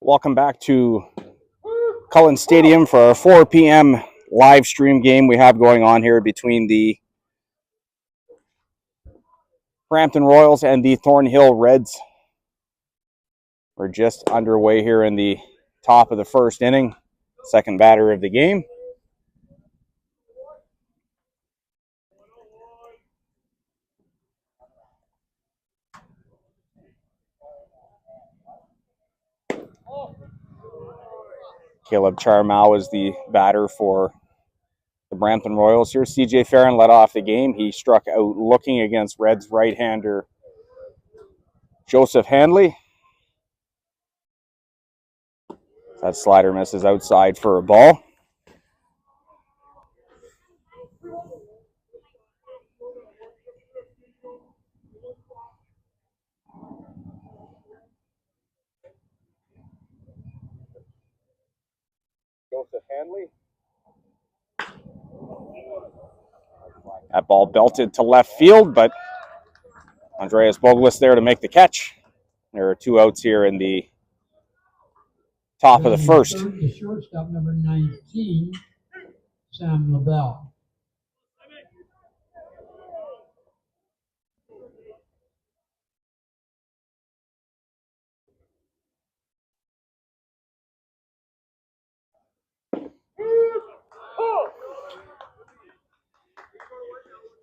Welcome back to Cullen Stadium for our 4 p.m. live stream game we have going on here between the Brampton Royals and the Thornhill Reds. We're just underway here in the top of the first inning, second batter of the game. Caleb Charmau is the batter for the Brampton Royals here. CJ Farron led off the game. He struck out looking against Reds right-hander Joseph Handley. That slider misses outside for a ball. Joseph Handley. That ball belted to left field, but Andreas Boglis there to make the catch. There are two outs here in the top of the first. The shortstop, number 19, Sam LaBelle.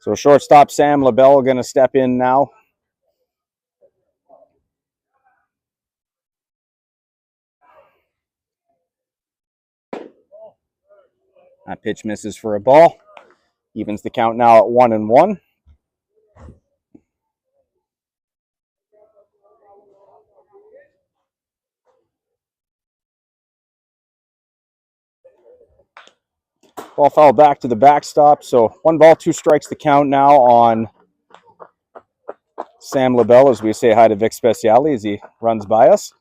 So shortstop Sam LaBelle going to step in now. That pitch misses for a ball. Evens the count now at 1-1. Ball fouled back to the backstop. So 1 ball, 2 strikes the count now on Sam LaBelle as we say hi to Vic Speciale as he runs by us.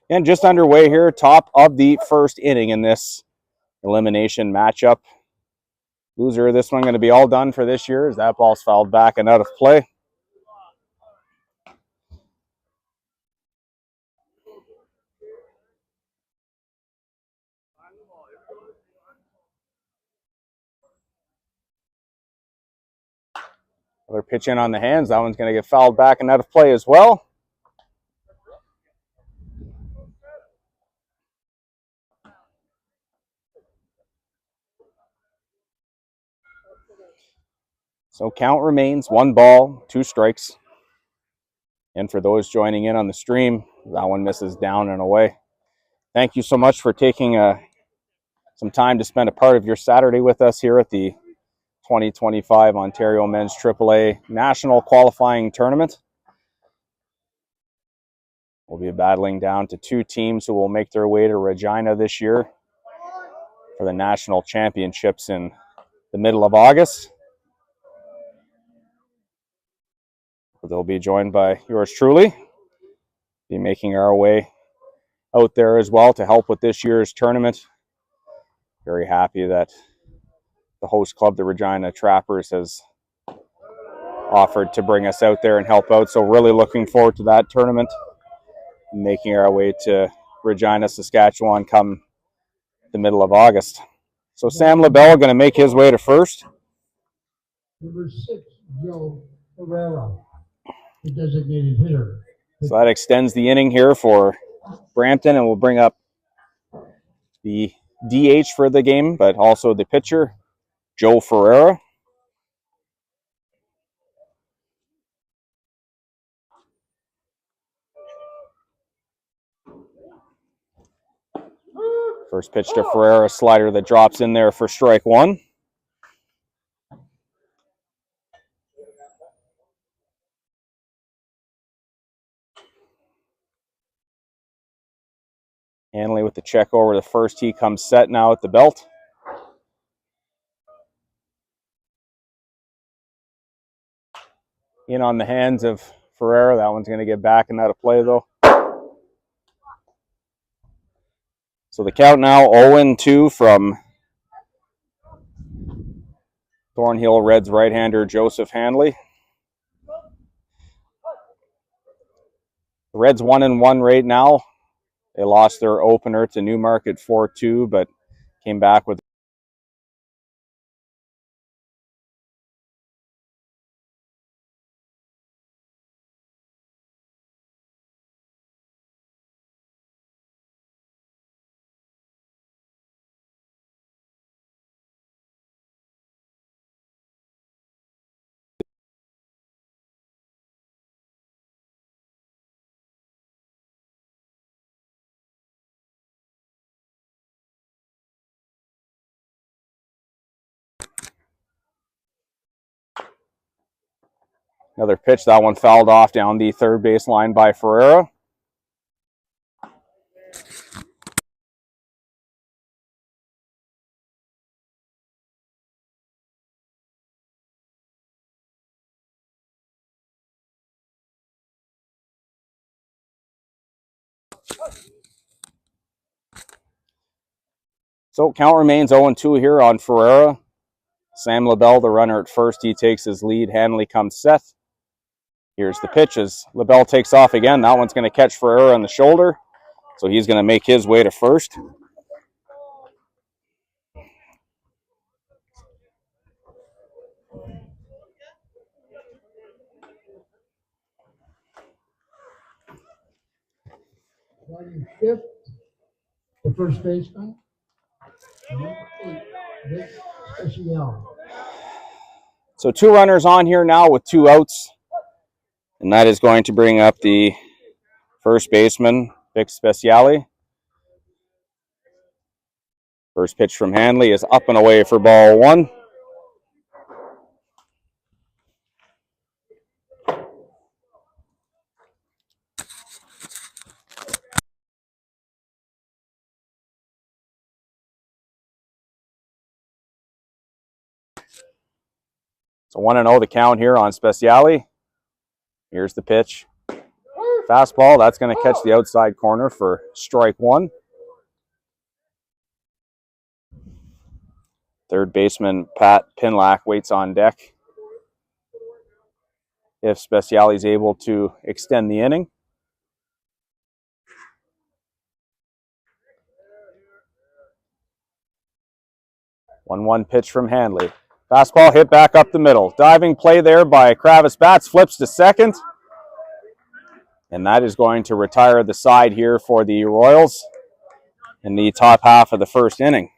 And just underway here, top of the first inning in this elimination matchup. Loser of this one going to be all done for this year as that ball's fouled back and out of play. Another pitch in on the hands. That one's going to get fouled back and out of play as well. So count remains 1 ball, 2 strikes. And for those joining in on the stream, that one misses down and away. Thank you so much for taking some time to spend a part of your Saturday with us here at the 2025 Ontario Men's AAA National Qualifying Tournament. We'll be battling down to 2 teams who will make their way to Regina this year for the National Championships in the middle of August. They'll be joined by yours truly. Be making our way out there as well to help with this year's tournament. Very happy that the host club, the Regina Trappers, has offered to bring us out there and help out. So really looking forward to that tournament. Making our way to Regina, Saskatchewan come the middle of August. So Sam LaBelle going to make his way to first. Number 6, Joe Herrera, the designated hitter. So that extends the inning here for Brampton, and we'll bring up the DH for the game, but also the pitcher, Joe Ferreira. First pitch to Ferreira, slider that drops in there for strike 1. Hanley with the check over the first. He comes set now at the belt. In on the hands of Ferreira. That one's going to get back and out of play, though. So the count now 0-2 from Thornhill Reds right-hander Joseph Handley. The Reds 1-1 right now. They lost their opener to Newmarket 4-2, but came back with another pitch. That one fouled off down the third base line by Ferreira. So count remains 0-2 here on Ferreira. Sam LaBelle, the runner at first, he takes his lead. Hanley comes set. Here's the pitch as LaBelle takes off again. That one's going to catch Ferreira on the shoulder. So he's going to make his way to first. Starting fifth, the first baseman. Number 8, Vic Speciale. So 2 runners on here now with 2 outs. And that is going to bring up the first baseman, Vic Speciale. First pitch from Hanley is up and away for ball 1. So 1-0 the count here on Speciale. Here's the pitch. Fastball, that's going to catch the outside corner for strike 1. Third baseman Pat Pinlack waits on deck if Speciale is able to extend the inning. One pitch from Hanley. Fastball hit back up the middle. Diving play there by Kravis Bats, flips to second. And that is going to retire the side here for the Royals in the top half of the first inning.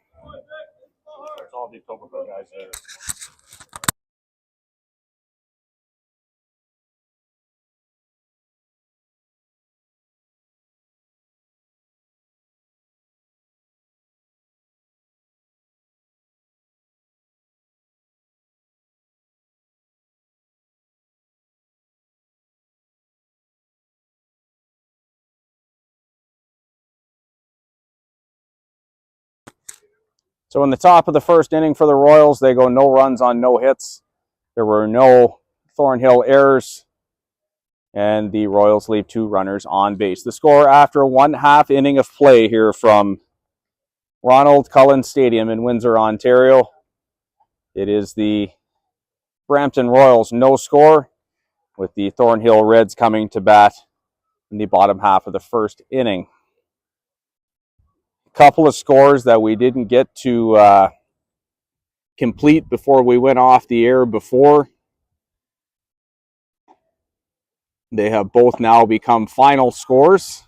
So in the top of the first inning for the Royals, they go no runs on no hits. There were no Thornhill errors, and the Royals leave 2 runners on base. The score after 1/2 inning of play here from Ronald Cullen Stadium in Windsor, Ontario. It is the Brampton Royals no score, with the Thornhill Reds coming to bat in the bottom half of the first inning. Couple of scores that we didn't get to complete before we went off the air before. They have both now become final scores.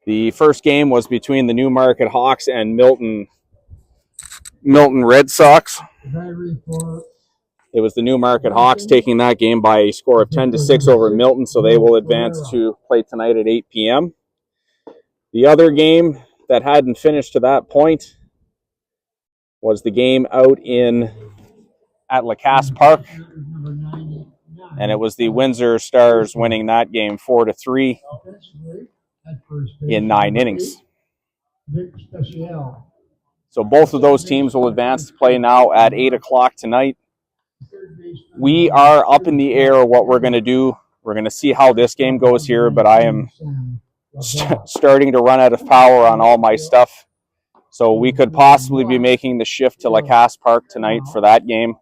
The first game was between the Newmarket Hawks and Milton Red Sox. It was the Newmarket Hawks taking that game by a score of 10-6 over Milton, so they will advance to play tonight at 8 p.m. The other game that hadn't finished to that point was the game out at Lacasse Park, and it was the Windsor Stars winning that game 4-3 in 9 innings. So both of those teams will advance to play now at 8 o'clock tonight. We are up in the air what we're going to do. We're going to see how this game goes here, but I am starting to run out of power on all my stuff. So we could possibly be making the shift to Lacasse Park tonight for that game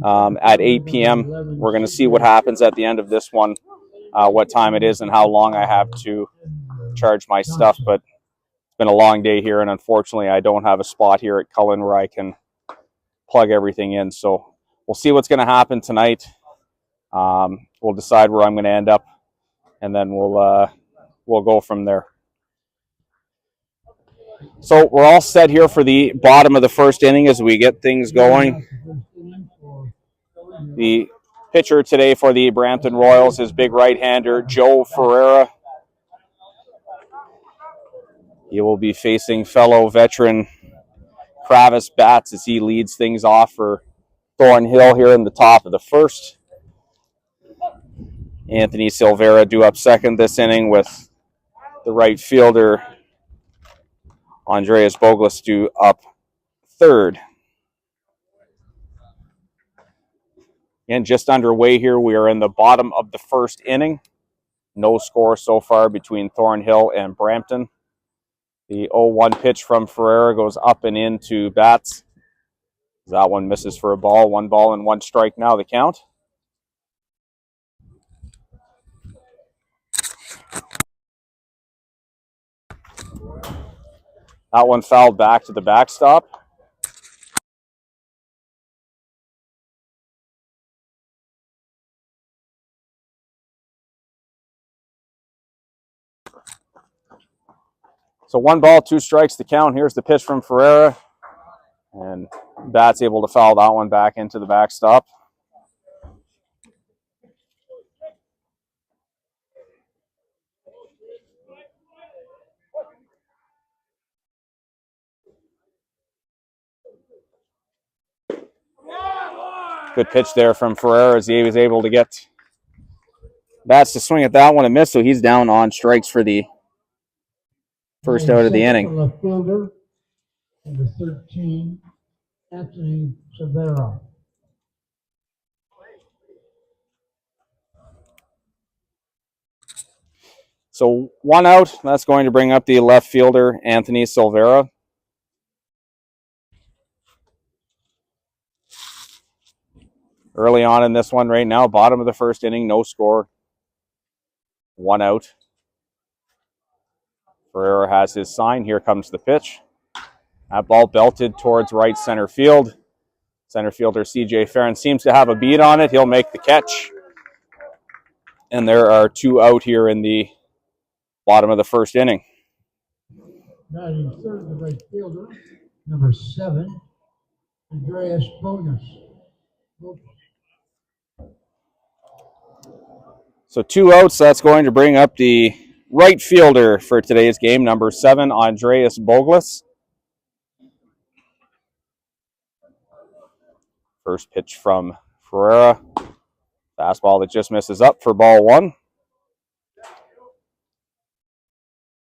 at 8 p.m. We're going to see what happens at the end of this one. what time it is and how long I have to charge my stuff, but it's been a long day here, and unfortunately I don't have a spot here at Cullen where I can plug everything in. So we'll see what's going to happen tonight. We'll decide where I'm going to end up, and then we'll go from there. So we're all set here for the bottom of the first inning as we get things going. The pitcher today for the Brampton Royals is big right-hander Joe Ferreira. He will be facing fellow veteran Travis Batts as he leads things off for Thornhill here in the top of the first. Anthony Silvera due up second this inning with the right fielder Andreas Boglis due up third. And just underway here, we are in the bottom of the first inning. No score so far between Thornhill and Brampton. The 0-1 pitch from Ferreira goes up and into Batts. That one misses for a ball. 1 ball and 1 strike now the count. That one fouled back to the backstop. So 1 ball, 2 strikes to count. Here's the pitch from Ferreira. And Batts able to foul that one back into the backstop. Good pitch there from Ferreira as he was able to get Batts to swing at that one and miss, so he's down on strikes for the first out of the inning. Left fielder, number 13, Anthony Silvera. So 1 out, that's going to bring up the left fielder, Anthony Silvera. Early on in this one right now, bottom of the first inning, no score. 1 out. Ferreira has his sign. Here comes the pitch. That ball belted towards right center field. Center fielder CJ Farron seems to have a beat on it. He'll make the catch. And there are 2 out here in the bottom of the first inning. Batting third, the right fielder, number 7, Andreas Boglis. So 2 outs, that's going to bring up the right fielder for today's game, number 7, Andreas Boglis. First pitch from Ferreira. Fastball that just misses up for ball 1.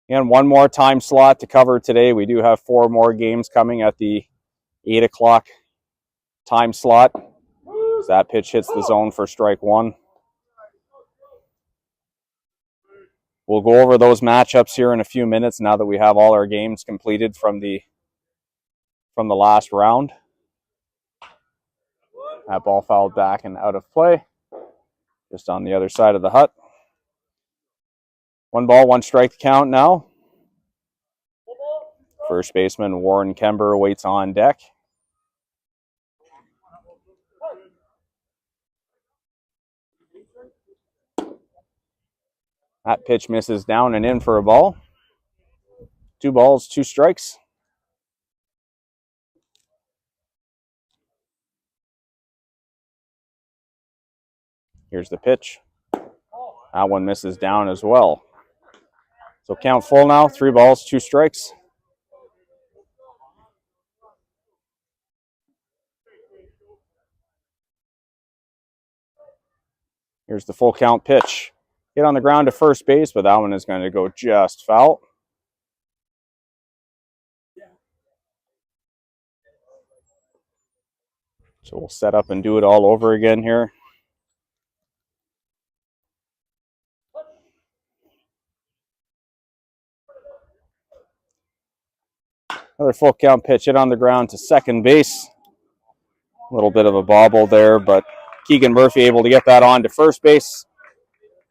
And 1 more time slot to cover today. We do have 4 more games coming at the 8 o'clock time slot. As that pitch hits the zone for strike 1. We'll go over those matchups here in a few minutes now that we have all our games completed from the last round. That ball fouled back and out of play. Just on the other side of the hut. 1 ball, 1 strike count now. First baseman Warren Kember waits on deck. That pitch misses down and in for a ball. 2 balls, 2 strikes. Here's the pitch. That one misses down as well. So count full now, 3 balls, 2 strikes. Here's the full count pitch. Hit on the ground to first base, but that one is going to go just foul. So we'll set up and do it all over again here. Another full count pitch hit on the ground to second base. A little bit of a bobble there, but Keegan Murphy able to get that on to first base.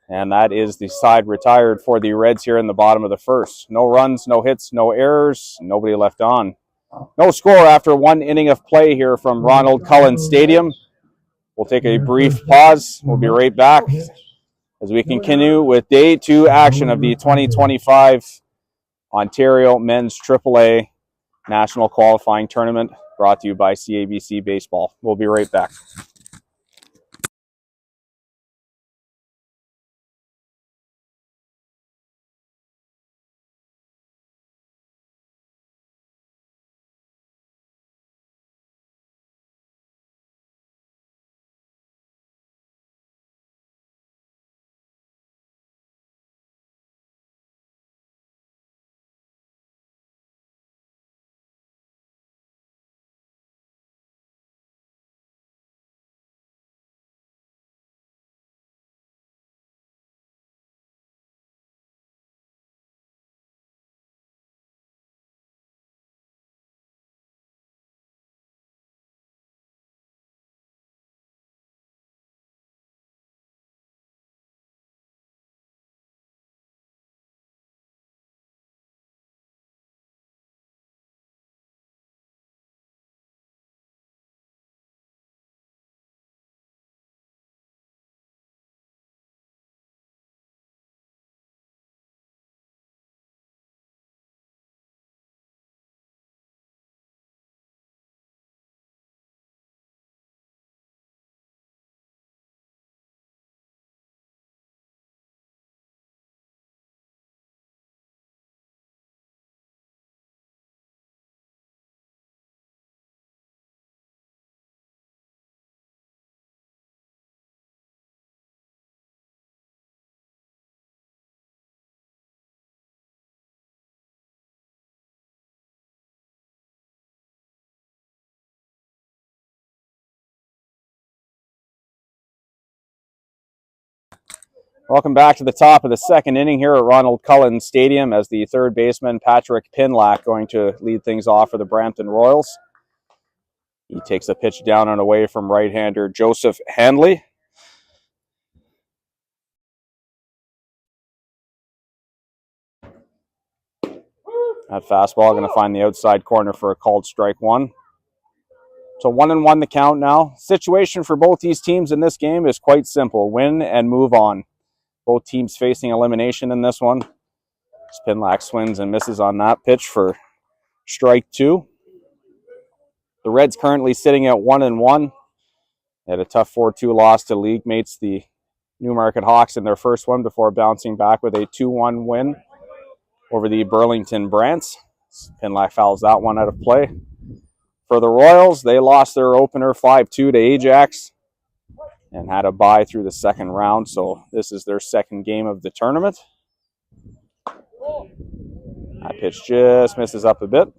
And that is the side retired for the Reds here in the bottom of the first. No runs, no hits, no errors, nobody left on. No score after 1 inning of play here from Ronald Cullen Stadium. We'll take a brief pause. We'll be right back as we continue with Day 2 action of the 2025 Ontario Men's AAA National Qualifying Tournament, brought to you by CABC Baseball. We'll be right back. Welcome back to the top of the second inning here at Ronald Cullen Stadium, as the third baseman, Patrick Pinlack, going to lead things off for the Brampton Royals. He takes a pitch down and away from right-hander Joseph Handley. That fastball going to find the outside corner for a called strike one. So 1-1 the count now. Situation for both these teams in this game is quite simple. Win and move on. Both teams facing elimination in this one. Pinlack swings and misses on that pitch for strike two. The Reds currently sitting at 1-1. They had a tough 4-2 loss to league mates, the Newmarket Hawks, in their first one before bouncing back with a 2-1 win over the Burlington Brants. Pinlack fouls that one out of play. For the Royals, they lost their opener 5-2 to Ajax and had a bye through the second round, so this is their second game of the tournament. That pitch just misses up a bit.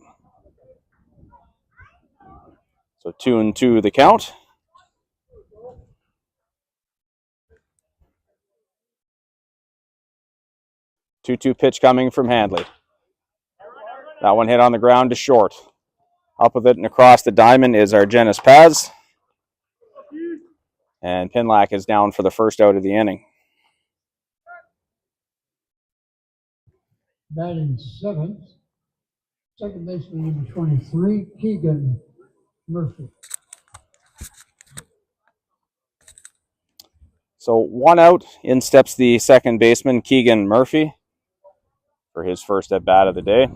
So 2-2 the count. 2-2 pitch coming from Handley. That one hit on the ground to short. Up with it and across the diamond is Argenis Paz. And Pinlack is down for the first out of the inning. Batting seventh, second baseman number 23, Keegan Murphy. So 1 out, in steps the second baseman, Keegan Murphy, for his first at bat of the day.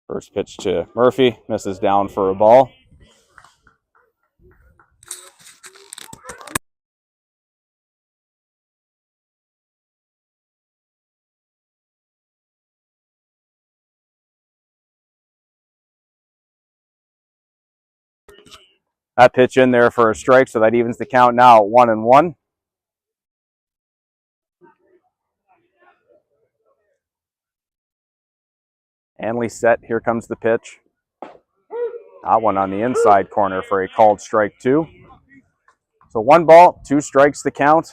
First pitch to Murphy, misses down for a ball. That pitch in there for a strike, so that evens the count now at 1-1. Hanley set, here comes the pitch. That one on the inside corner for a called strike two. So 1 ball, 2 strikes the count.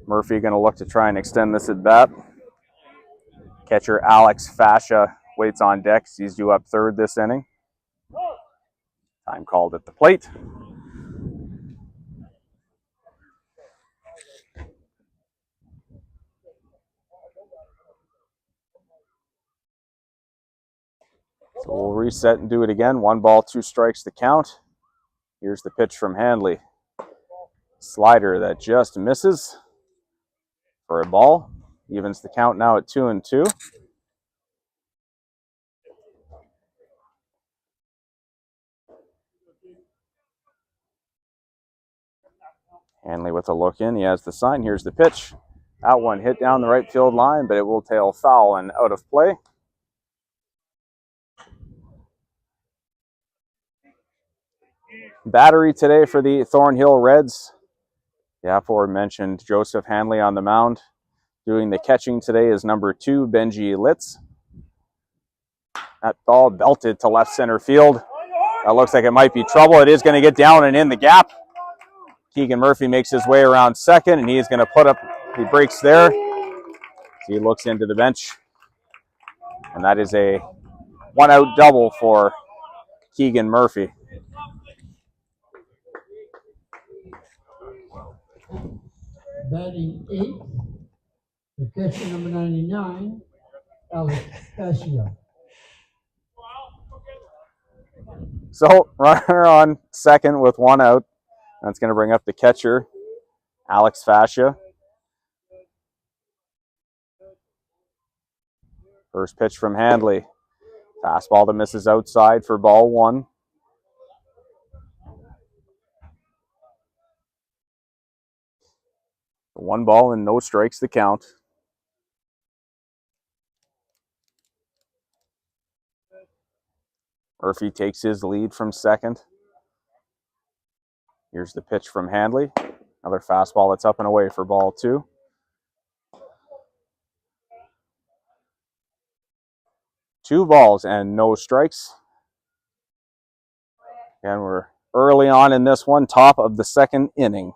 Murphy going to look to try and extend this at bat. Catcher Alex Fascia waits on deck. He's due up third this inning. Time called at the plate. So we'll reset and do it again. 1 ball, 2 strikes to count. Here's the pitch from Handley. Slider that just misses for a ball. Evens the count now at 2-2. Handley with a look in. He has the sign. Here's the pitch. That one hit down the right field line, but it will tail foul and out of play. Battery today for the Thornhill Reds. The aforementioned Joseph Handley on the mound. Doing the catching today is number 2, Benji Litz. That ball belted to left center field. That looks like it might be trouble. It is going to get down and in the gap. Keegan Murphy makes his way around second, and he's going to put up, he breaks there. So he looks into the bench. And that is a 1-out double for Keegan Murphy. Batting 8th, the catcher number 99, Alex Fascia. So runner on second with 1 out. That's going to bring up the catcher, Alex Fascia. First pitch from Handley. Fastball that misses outside for ball 1. One ball and no strikes to count. Murphy takes his lead from second. Here's the pitch from Handley. Another fastball that's up and away for ball 2. Two balls and no strikes. And we're early on in this one, top of the second inning,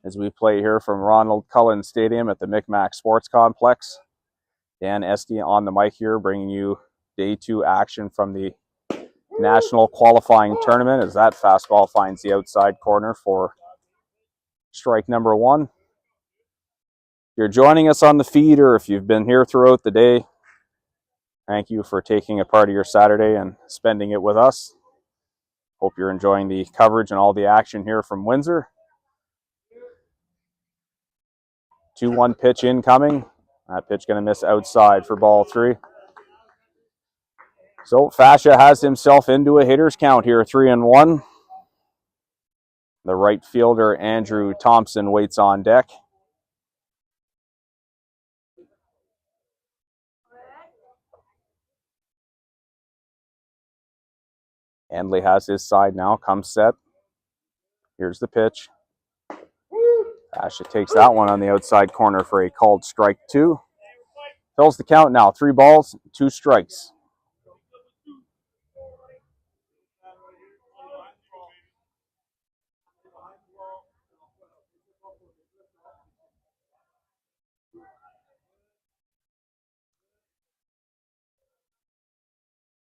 as we play here from Ronald Cullen Stadium at the Micmac Sports Complex. Dan Esty on the mic here, bringing you day 2 action from the National Qualifying Tournament, as that fastball finds the outside corner for strike number 1. If you're joining us on the feed, or if you've been here throughout the day, thank you for taking a part of your Saturday and spending it with us. Hope you're enjoying the coverage and all the action here from Windsor. 2-1 pitch incoming. That pitch going to miss outside for ball 3. So Fascia has himself into a hitter's count here, 3-1. The right fielder, Andrew Thompson, waits on deck. Handley has his side now, comes set. Here's the pitch. Fascia takes that one on the outside corner for a called strike 2. Fills the count now, 3 balls, 2 strikes.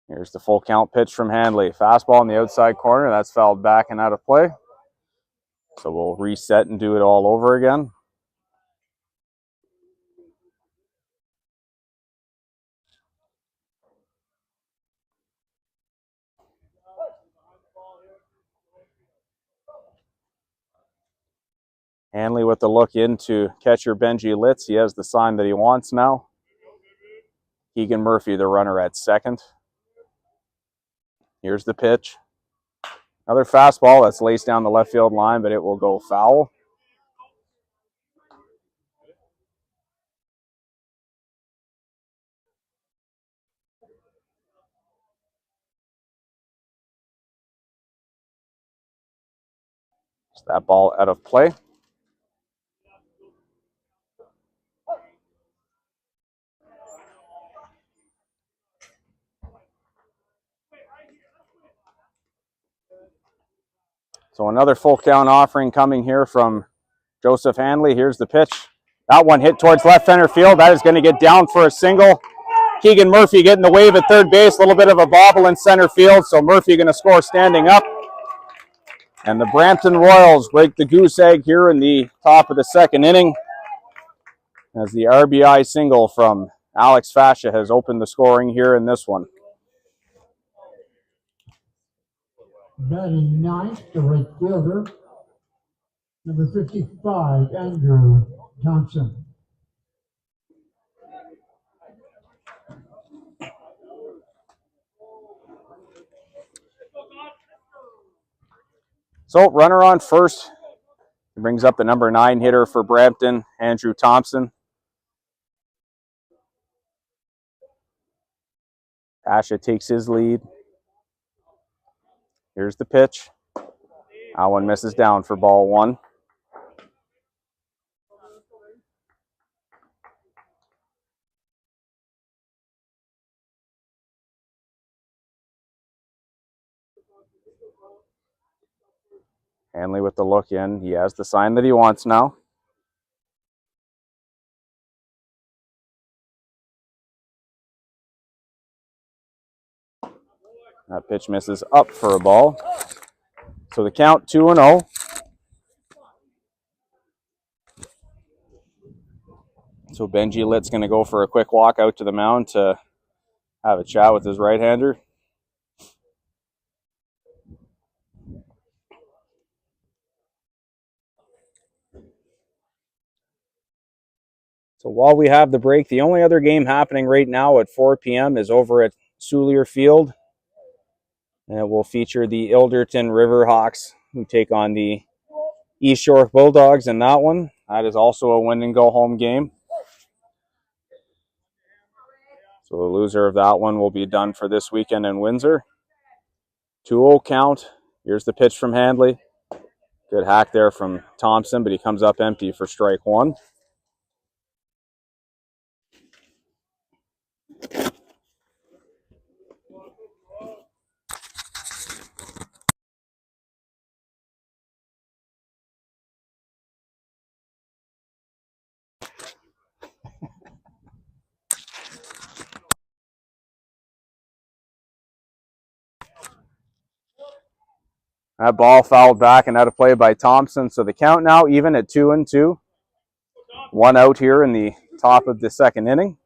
Here's the full count pitch from Handley. Fastball in the outside corner. That's fouled back and out of play. So we'll reset and do it all over again. Handley with the look into catcher Benji Litz. He has the sign that he wants now. Keegan Murphy, the runner at second. Here's the pitch. Another fastball that's laced down the left field line, but it will go foul. So that ball out of play. So another full count offering coming here from Joseph Handley. Here's the pitch. That one hit towards left center field. That is going to get down for a single. Keegan Murphy getting the wave at third base. A little bit of a bobble in center field, so Murphy going to score standing up. And the Brampton Royals break the goose egg here in the top of the second inning, as the RBI single from Alex Fascia has opened the scoring here in this one. Batting ninth, the right fielder, number 55, Andrew Thompson. So runner on first. He brings up the number 9 hitter for Brampton, Andrew Thompson. Fascia takes his lead. Here's the pitch. That one misses down for ball 1. Hanley with the look in. He has the sign that he wants now. That pitch misses up for a ball. So the count 2-0. So Benji Litt's going to go for a quick walk out to the mound to have a chat with his right-hander. So while we have the break, the only other game happening right now at 4 p.m. is over at Soulier Field. And it will feature the Ilderton Riverhawks, who take on the East York Bulldogs in that one. That is also a win-and-go-home game. So the loser of that one will be done for this weekend in Windsor. 2-0 count. Here's the pitch from Handley. Good hack there from Thompson, but he comes up empty for strike 1. That ball fouled back and out of play by Thompson. So the count now even at 2-2. 1 out here in the top of the second inning.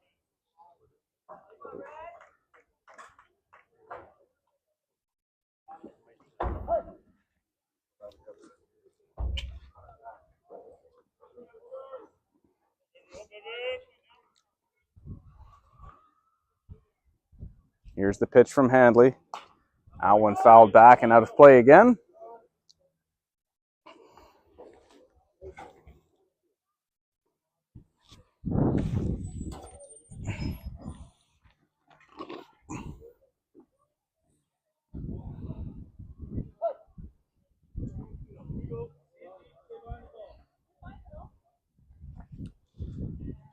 Here's the pitch from Handley. That one fouled back and out of play again.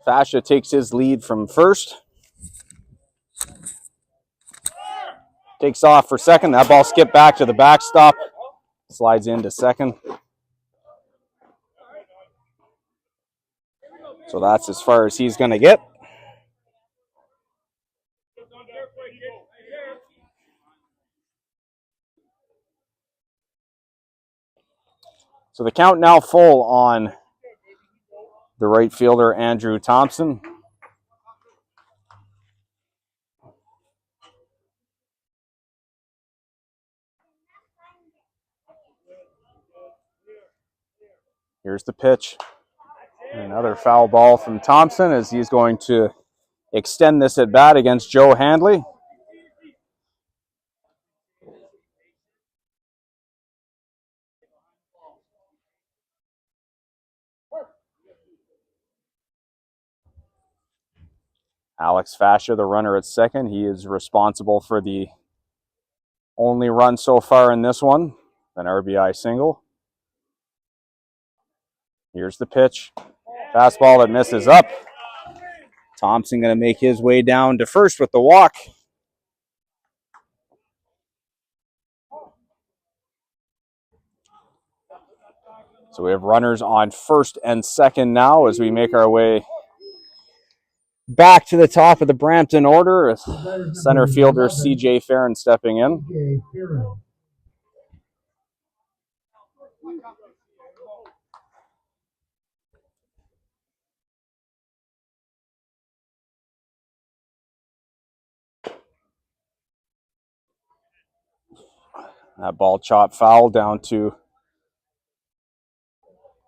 Fascia takes his lead from first. Takes off for second. That ball skipped back to the backstop. Slides into second. So that's as far as he's going to get. So the count now full on the right fielder, Andrew Thompson. Here's the pitch. Another foul ball from Thompson as he's going to extend this at bat against Joe Handley. Alex Fascia, the runner at second. He is responsible for the only run so far in this one, an RBI single. Here's the pitch. Fastball that misses up. Thompson going to make his way down to first with the walk. So we have runners on first and second now as we make our way back to the top of the Brampton order. Center fielder CJ Farron stepping in. That ball chopped foul down to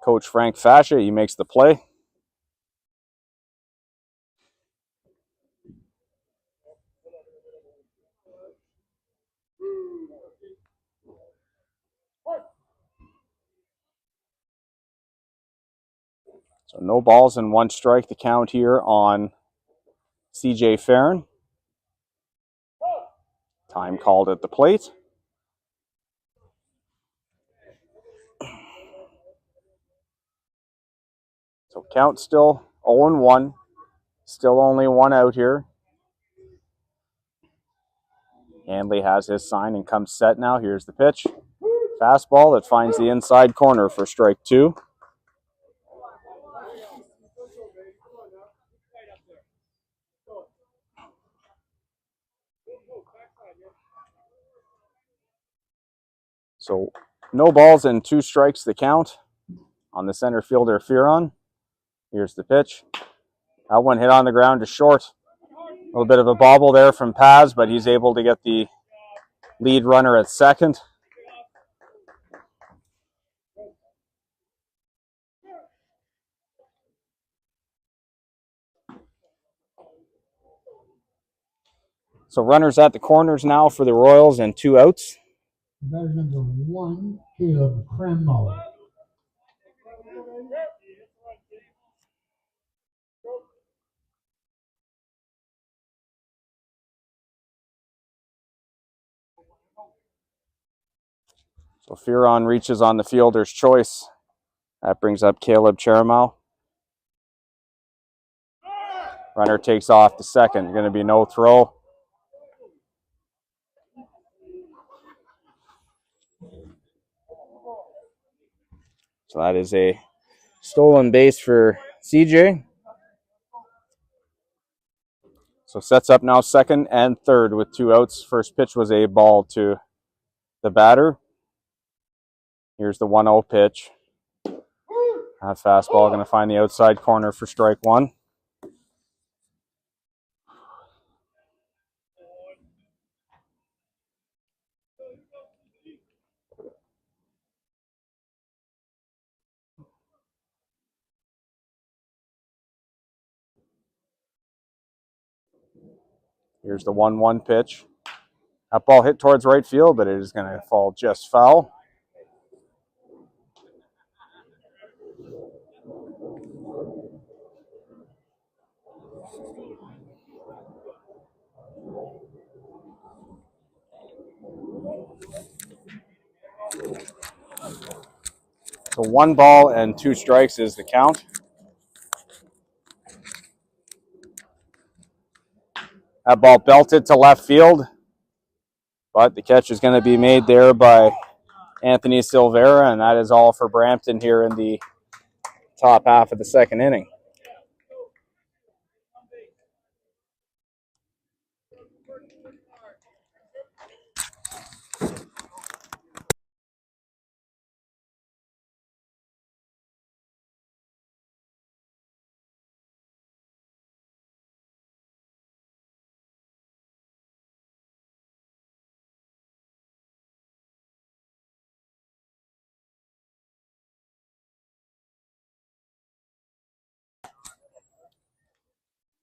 Coach Frank Fascia. He makes the play. So no balls and 1 strike to count here on CJ Farron. Time called at the plate. So count still 0-1. Still only 1 out here. Handley has his sign and comes set now. Here's the pitch. Fastball that finds the inside corner for strike 2. So no balls and 2 strikes to count on the center fielder Farron. Here's the pitch. That one hit on the ground to short. A little bit of a bobble there from Paz, but he's able to get the lead runner at second. So runners at the corners now for the Royals and 2 outs. Batter number 1, Caleb Cremo. So Farron reaches on the fielder's choice. That brings up Caleb Cherimow. Runner takes off to second. Going to be no throw. So that is a stolen base for CJ. So sets up now second and third with 2 outs. First pitch was a ball to the batter. Here's the 1-0 pitch. That fastball going to find the outside corner for strike 1. Here's the 1-1 pitch. That ball hit towards right field, but it is going to fall just foul. So 1 ball and 2 strikes is the count. That ball belted to left field, but the catch is going to be made there by Anthony Silvera, and that is all for Brampton here in the top half of the second inning.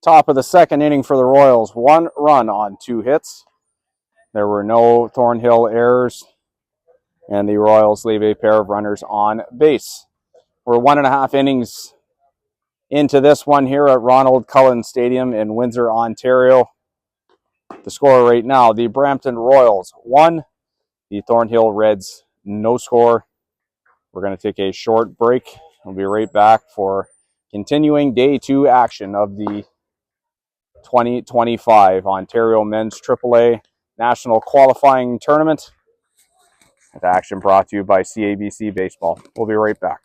Top of the second inning for the Royals. 1 run on 2 hits. There were no Thornhill errors, and the Royals leave a pair of runners on base. We're 1.5 innings into this one here at Ronald Cullen Stadium in Windsor, Ontario. The score right now, the Brampton Royals 1, the Thornhill Reds no score. We're going to take a short break. We'll be right back for continuing day 2 action of the 2025 Ontario Men's AAA National Qualifying Tournament. The action brought to you by CABC Baseball. We'll be right back.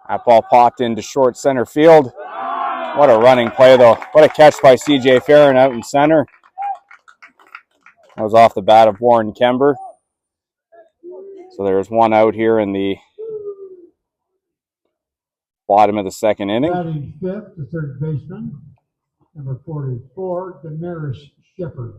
That ball popped into short center field. What a running play, though. What a catch by C.J. Farron out in center. That was off the bat of Warren Kember. So there's one out here in the bottom of the second inning. Batting fifth, the third baseman, number 44, Damaris Shepard.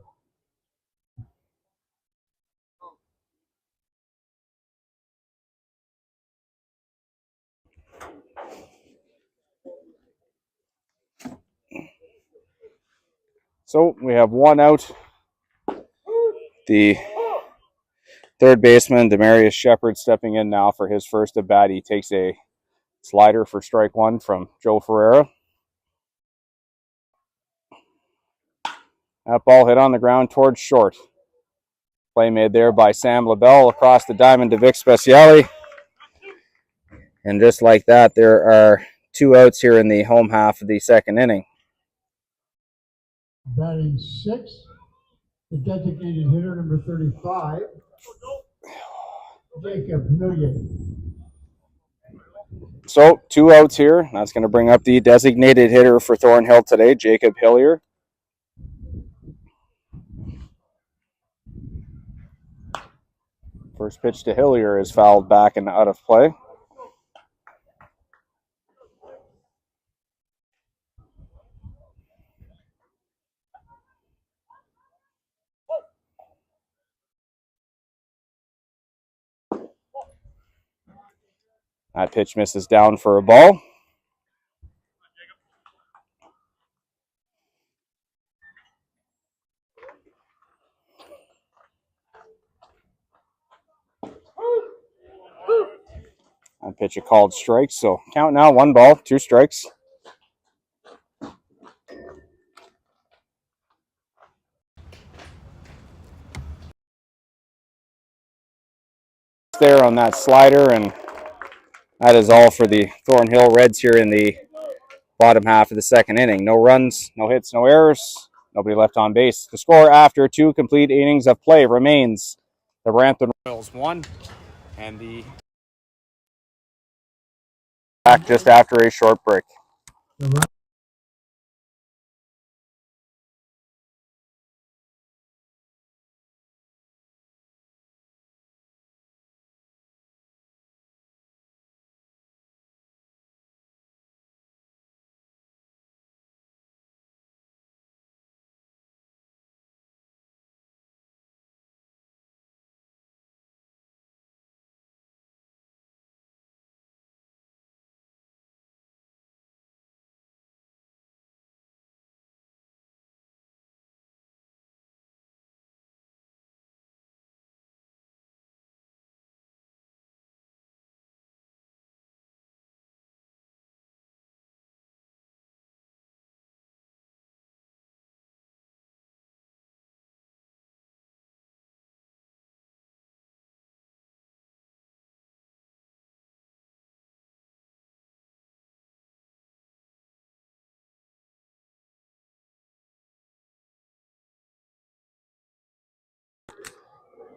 So we have one out. The third baseman, Demarius Shepard, stepping in now for his first at bat. He takes a slider for strike one from Joe Ferreira. That ball hit on the ground towards short. Play made there by Sam LaBelle across the diamond to Vic Speciale. And just like that, there are two outs here in the home half of the second inning. Batting sixth, the designated hitter, number 35, Jacob Hilliard. So, two outs here. That's going to bring up the designated hitter for Thornhill today, Jacob Hillier. First pitch to Hillier is fouled back and out of play. That pitch misses down for a ball. That pitch a called strike, so count now, 1 ball, 2 strikes. There on that slider, and that is all for the Thornhill Reds here in the bottom half of the second inning. No runs, no hits, no errors, nobody left on base. The score after 2 complete innings of play remains the Brampton Royals 1 and the back just after a short break.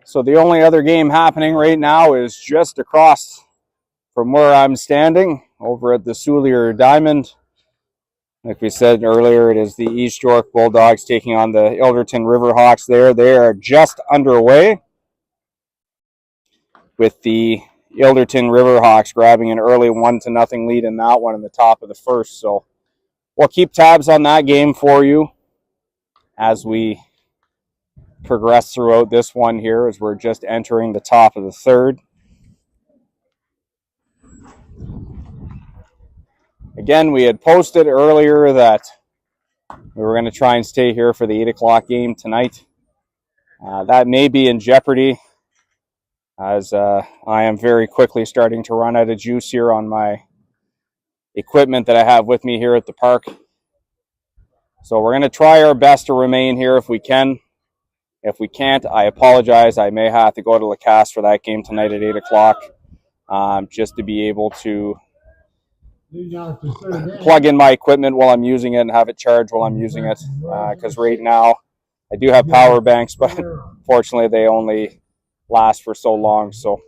So the only other game happening right now is just across from where I'm standing over at the Soulier Diamond. Like we said earlier, it is the East York Bulldogs taking on the Ilderton Riverhawks there. They are just underway with the Ilderton Riverhawks grabbing an early 1-0 lead in that one in the top of the first. So we'll keep tabs on that game for you as we progress throughout this one here, as we're just entering the top of the third. Again, we had posted earlier that we were going to try and stay here for the 8 o'clock game tonight. That may be in jeopardy, as I am very quickly starting to run out of juice here on my equipment that I have with me here at the park. So we're going to try our best to remain here if we can. If we can't, I apologize. I may have to go to Lacasse for that game tonight at 8 o'clock, just to be able to plug in my equipment while I'm using it and have it charged while I'm using it. Because right now, I do have power banks, but fortunately they only last for so long. So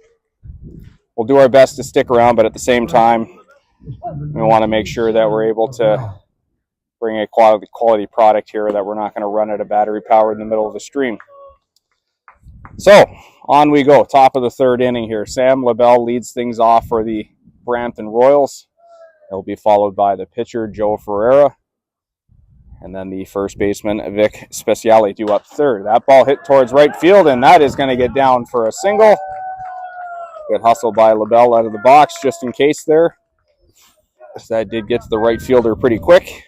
we'll do our best to stick around, but at the same time, We want to make sure that we're able to bring a quality product here, that we're not going to run out of battery power in the middle of the stream. So on we go. Top of the third inning here. Sam LaBelle leads things off for the Brampton Royals. He'll be followed by the pitcher, Joe Ferreira. And then the first baseman, Vic Speciale, due up third. That ball hit towards right field, and that is going to get down for a single. Good hustle by LaBelle out of the box just in case there. That did get to the right fielder pretty quick.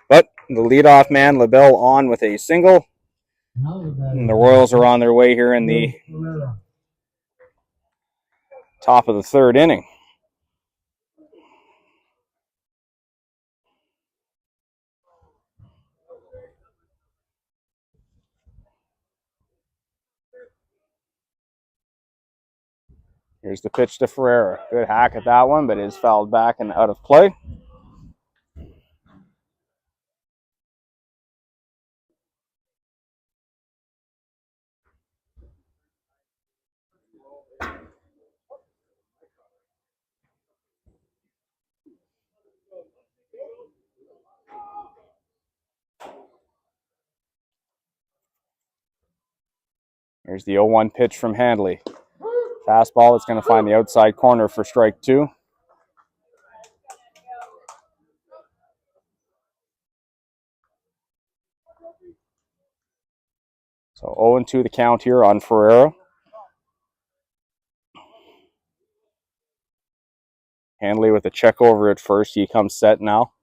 But the leadoff man, LaBelle, on with a single. And the Royals are on their way here in the top of the third inning. Here's the pitch to Ferreira. Good hack at that one, but it is fouled back and out of play. Here's the 0-1 pitch from Handley. Fastball that's going to find the outside corner for strike two. So 0-2 the count here on Ferreira. Handley with a check over at first. He comes set now.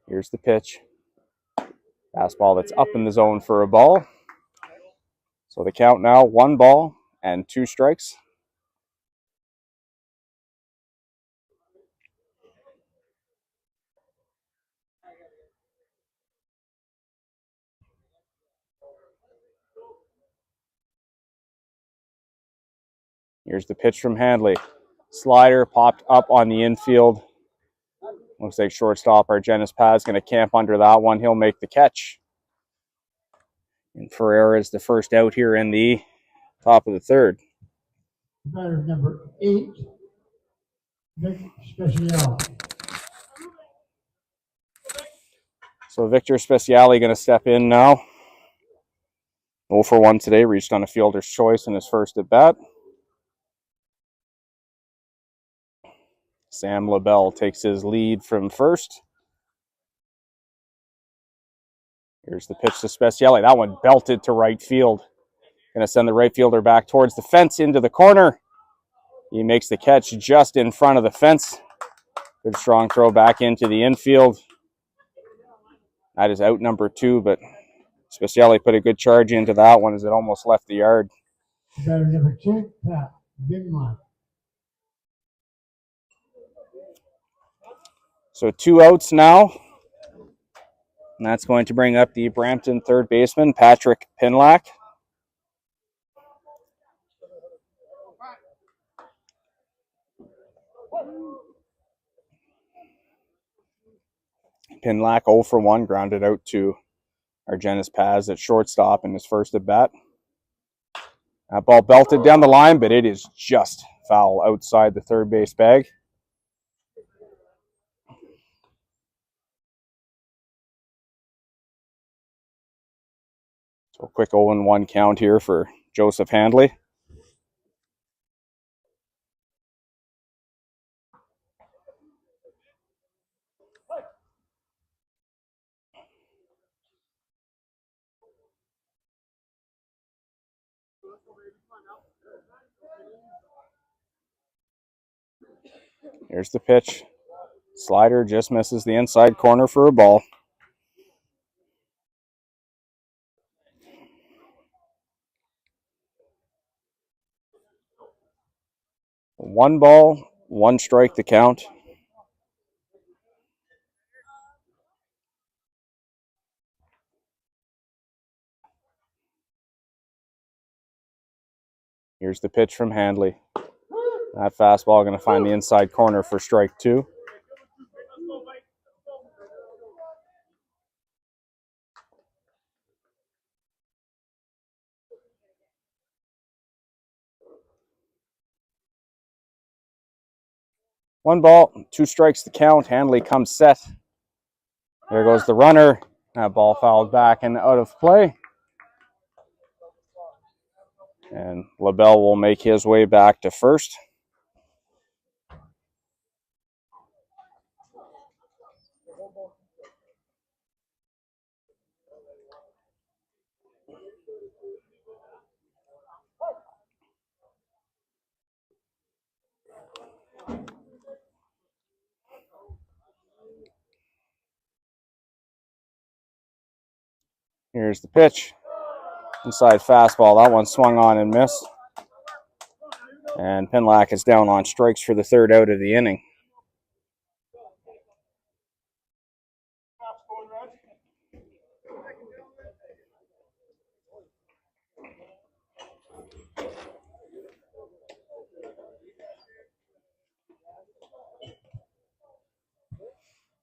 Here's the pitch. Fastball that's up in the zone for a ball. So the count now, 1 ball and 2 strikes. Here's the pitch from Handley. Slider popped up on the infield. Looks like shortstop Argenis Paz going to camp under that one. He'll make the catch. And Ferreira is the first out here in the top of the third. Batter number 8, Vic Speciale. So Victor Speciale going to step in now. 0 for 1 today, reached on a fielder's choice in his first at bat. Sam LaBelle takes his lead from first. Here's the pitch to Speciale. That one belted to right field. Going to send the right fielder back towards the fence into the corner. He makes the catch just in front of the fence. Good strong throw back into the infield. That is out number 2, but Speciale put a good charge into that one as it almost left the yard. Batter number 2, Pat Bigmont. So 2 outs now. And that's going to bring up the Brampton third baseman, Patrick Pinlack. Pinlack 0 for 1, grounded out to Argenis Paz at shortstop in his first at bat. That ball belted down the line, but it is just foul outside the third base bag. So quick 0-1 count here for Joseph Handley. Here's the pitch. Slider just misses the inside corner for a ball. One ball, 1 strike to count. Here's the pitch from Handley. That fastball going to find the inside corner for strike 2. 1 ball, 2 strikes to count. Handley comes set. There goes the runner. That ball fouled back and out of play. And LaBelle will make his way back to first. Here's the pitch. Inside fastball. That one swung on and missed. And Pinlack is down on strikes for the 3rd out of the inning.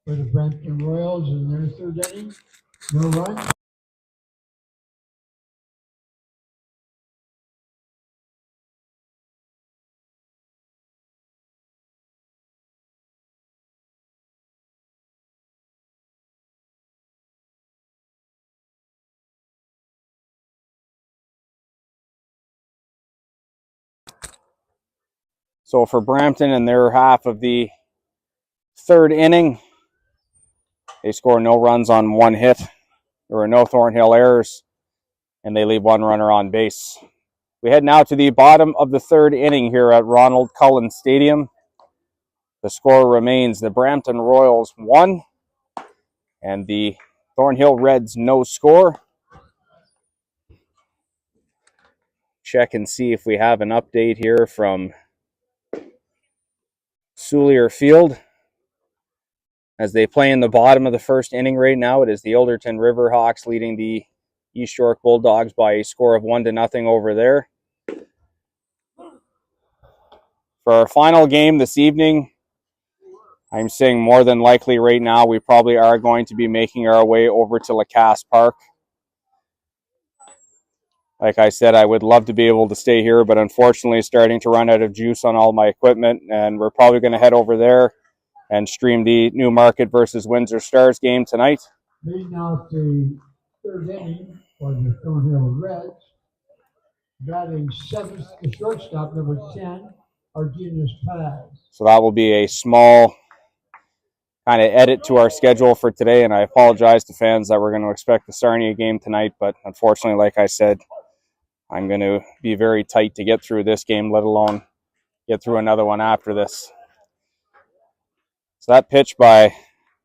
For the Brampton Royals in their 3rd inning, no run. So for Brampton in their half of the 3rd inning, they score no runs on 1 hit. There were no Thornhill errors, and they leave 1 runner on base. We head now to the bottom of the 3rd inning here at Ronald Cullen Stadium. The score remains the Brampton Royals 1 and the Thornhill Reds no score. Check and see if we have an update here from Soulier Field. As they play in the bottom of the 1st inning right now, it is the Ilderton Riverhawks leading the East York Bulldogs by a score of 1-0 over there. For our final game this evening, I'm saying more than likely right now we probably are going to be making our way over to Lacasse Park. Like I said, I would love to be able to stay here, but unfortunately starting to run out of juice on all my equipment, and we're probably going to head over there and stream the Newmarket versus Windsor Stars game tonight. Leading out the 3rd inning for the Thornhill Reds. Batting 7th, the shortstop, number 10, Argenis Paz. So that will be a small kind of edit to our schedule for today, and I apologize to fans that we're going to expect the Sarnia game tonight, but unfortunately, like I said, I'm going to be very tight to get through this game, let alone get through another one after this. So that pitch by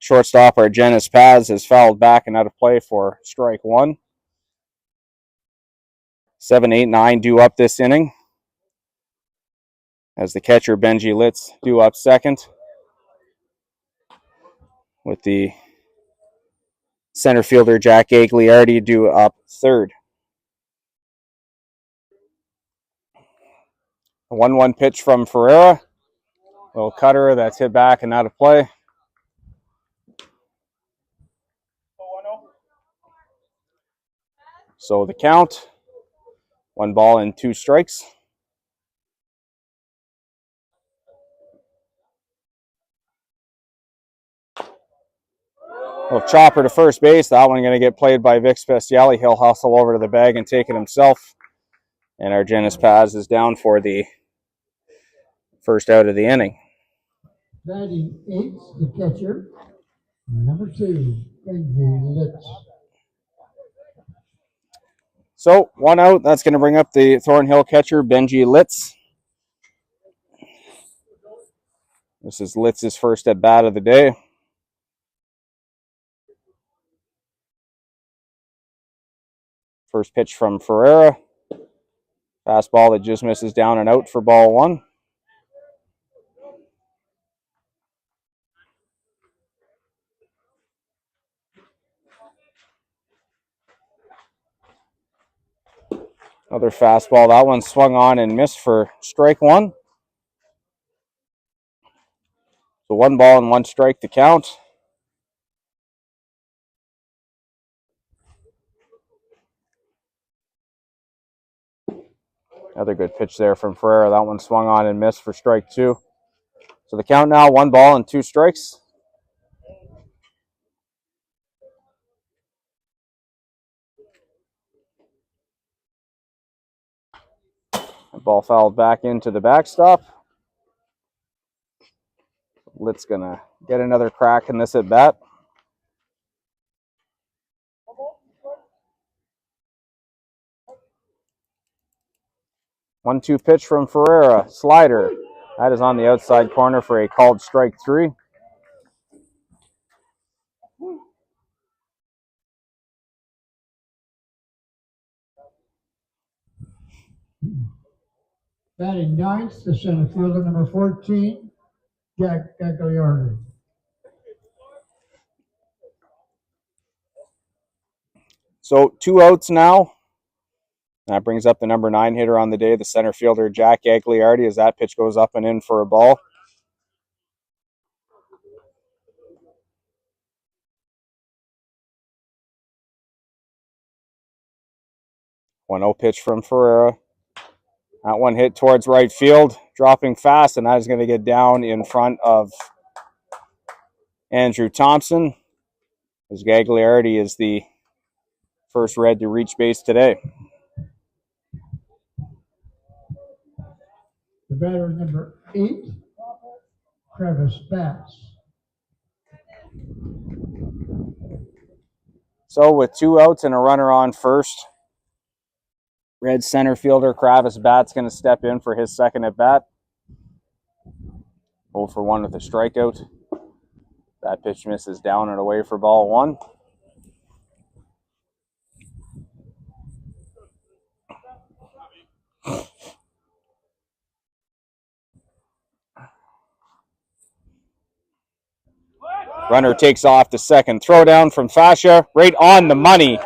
shortstop Argenis Paz is fouled back and out of play for strike 1. 7, 8, 9 due up this inning, as the catcher Benji Litz due up second, with the center fielder Jack Agliardi due up third. A 1-1 pitch from Ferreira. Little cutter that's hit back and out of play. So the count, 1 ball and 2 strikes. Little chopper to first base. That one going to get played by Vic Speciale. He'll hustle over to the bag and take it himself. And Argenis Paz is down for the 1st out of the inning. Batting 8th, the catcher, number 2, Benji Litz. So 1 out. That's going to bring up the Thornhill catcher, Benji Litz. This is Litz's first at bat of the day. First pitch from Ferreira. Fastball that just misses down and out for ball 1. Another fastball. That one swung on and missed for strike 1. So 1 ball and 1 strike to count. Another good pitch there from Ferreira. That one swung on and missed for strike 2. So the count now, 1 ball and 2 strikes. The ball fouled back into the backstop. Litt's gonna get another crack in this at bat. 1-2 pitch from Ferreira. Slider. That is on the outside corner for a called strike 3. Batting ninth, the center fielder, number 14, Jack Gagliardi. So 2 outs now. That brings up the number 9 hitter on the day, the center fielder, Jack Gagliardi, as that pitch goes up and in for a ball. One 0 pitch from Ferreira. That one hit towards right field, dropping fast, and that is going to get down in front of Andrew Thompson, as Gagliardi is the first Red to reach base today. The batter, number 8, Travis Batts. So with 2 outs and a runner on first, Red center fielder Travis Batts going to step in for his second at bat. 0 for 1 with a strikeout. That pitch misses down and away for ball 1. Runner takes off to second. Throw down from Fascia, right on the money.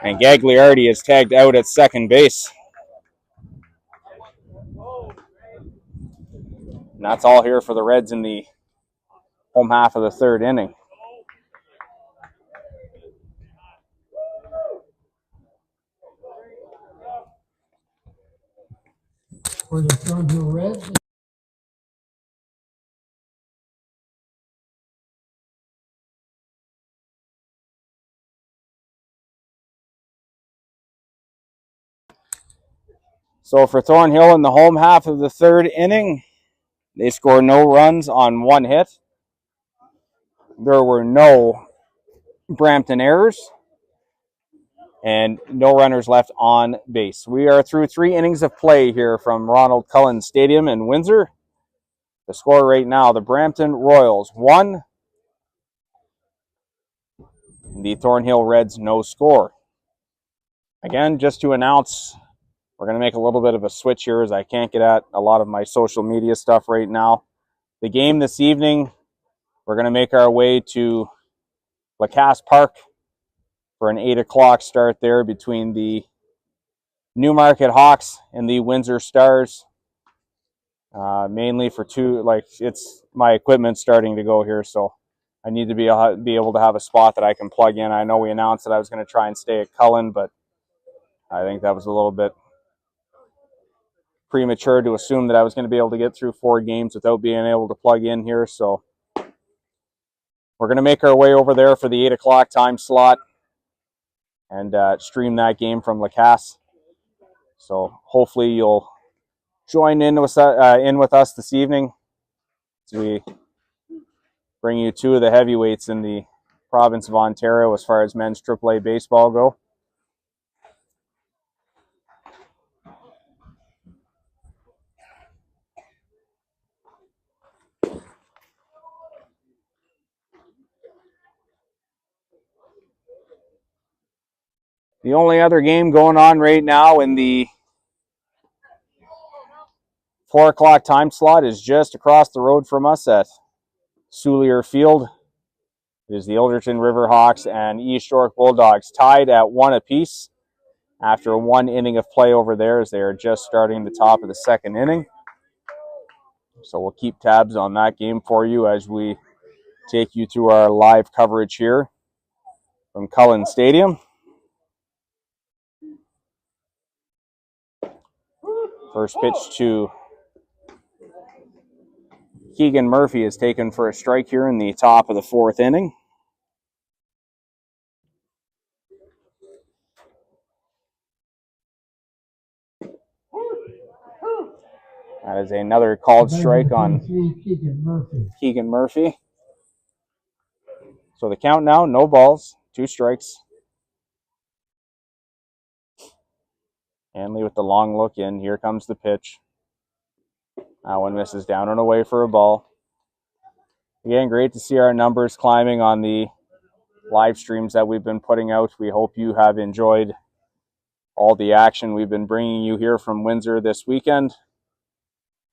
And Gagliardi is tagged out at second base. And that's all here for the Reds in the home half of the 3rd inning. For the Thornhill Reds. So for Thornhill in the home half of the 3rd inning, they score no runs on 1 hit. There were no Brampton errors and no runners left on base. We are through 3 innings of play here from Ronald Cullen Stadium in Windsor. The score right now, the Brampton Royals 1, the Thornhill Reds no score. Again, just to announce, we're going to make a little bit of a switch here as I can't get at a lot of my social media stuff right now. The game this evening, we're going to make our way to Lacasse Park for an 8 o'clock start there between the Newmarket Hawks and the Windsor Stars. Mainly for it's my equipment starting to go here, so I need to be able to have a spot that I can plug in. I know we announced that I was going to try and stay at Cullen, but I think that was a little bit premature to assume that I was going to be able to get through 4 games without being able to plug in here. So we're going to make our way over there for the 8 o'clock time slot and stream that game from Lacasse. So hopefully you'll join in with us this evening as we bring you 2 of the heavyweights in the province of Ontario as far as men's AAA baseball go. The only other game going on right now in the 4 o'clock time slot is just across the road from us at Soulier Field. It is the Ilderton River Hawks and East York Bulldogs tied at 1 apiece after 1 inning of play over there as they are just starting the top of the 2nd inning. So we'll keep tabs on that game for you as we take you through our live coverage here from Cullen Stadium. First pitch to Keegan Murphy is taken for a strike here in the top of the 4th inning. That is another called strike on Keegan Murphy. So the count now, no balls, 2 strikes. Hanley with the long look in. Here comes the pitch. That one misses down and away for a ball. Again, great to see our numbers climbing on the live streams that we've been putting out. We hope you have enjoyed all the action we've been bringing you here from Windsor this weekend.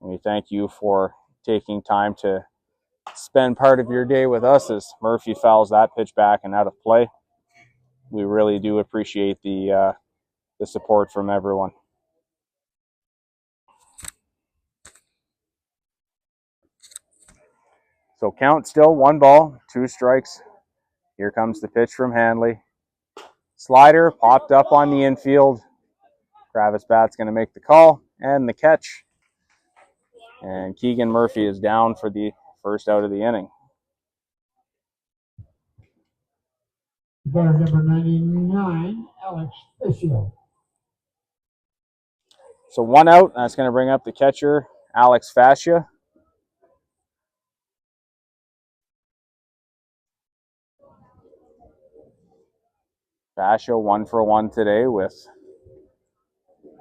We thank you for taking time to spend part of your day with us as Murphy fouls that pitch back and out of play. We really do appreciate the support from everyone. So count still 1 ball, 2 strikes. Here comes the pitch from Hanley. Slider popped up on the infield. Travis Batt's going to make the call and the catch. And Keegan Murphy is down for the first out of the inning. Batter number 99, Alex Fisher. So 1 out. That's going to bring up the catcher, Alex Fascia. Fascia 1 for 1 today with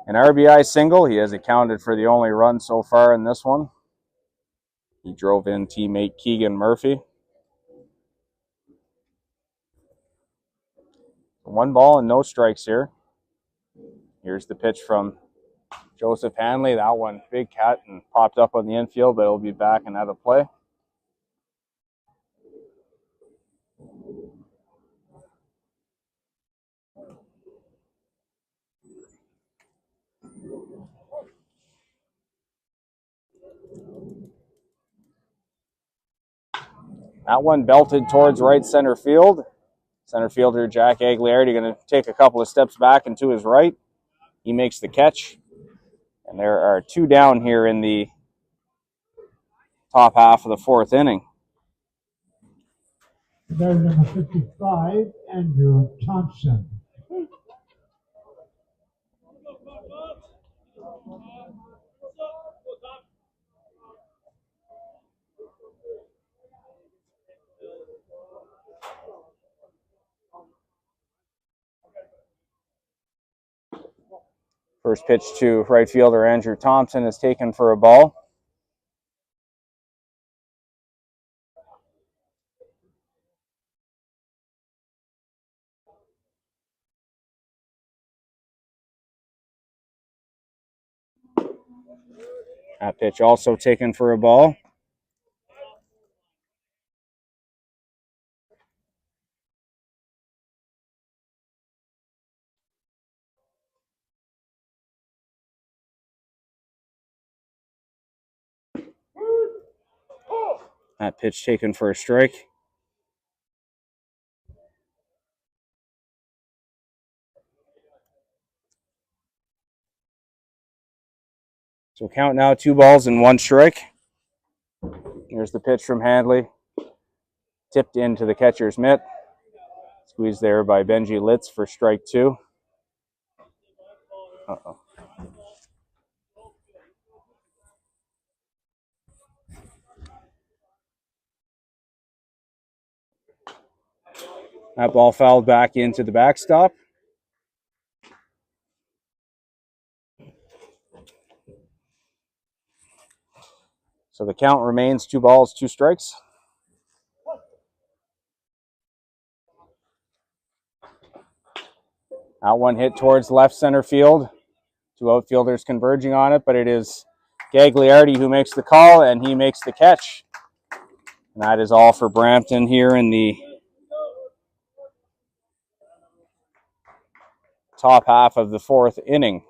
an RBI single. He has accounted for the only run so far in this one. He drove in teammate Keegan Murphy. 1 ball and no strikes here. Here's the pitch from Joseph Hanley. That one big cat and popped up on the infield, but it'll be back and out of play. That one belted towards right center field. Center fielder Jack Agliardi going to take a couple of steps back and to his right. He makes the catch. And there are 2 down here in the top half of the 4th inning. Batter number 55, Andrew Thompson. First pitch to right fielder Andrew Thompson is taken for a ball. That pitch also taken for a ball. That pitch taken for a strike. So count now 2 balls and 1 strike. Here's the pitch from Handley. Tipped into the catcher's mitt. Squeezed there by Benji Litz for strike 2. Uh-oh. That ball fouled back into the backstop. So the count remains 2 balls, 2 strikes. That one hit towards left center field. 2 outfielders converging on it, but it is Gagliardi who makes the call, and he makes the catch. And that is all for Brampton here in the top half of the 4th inning.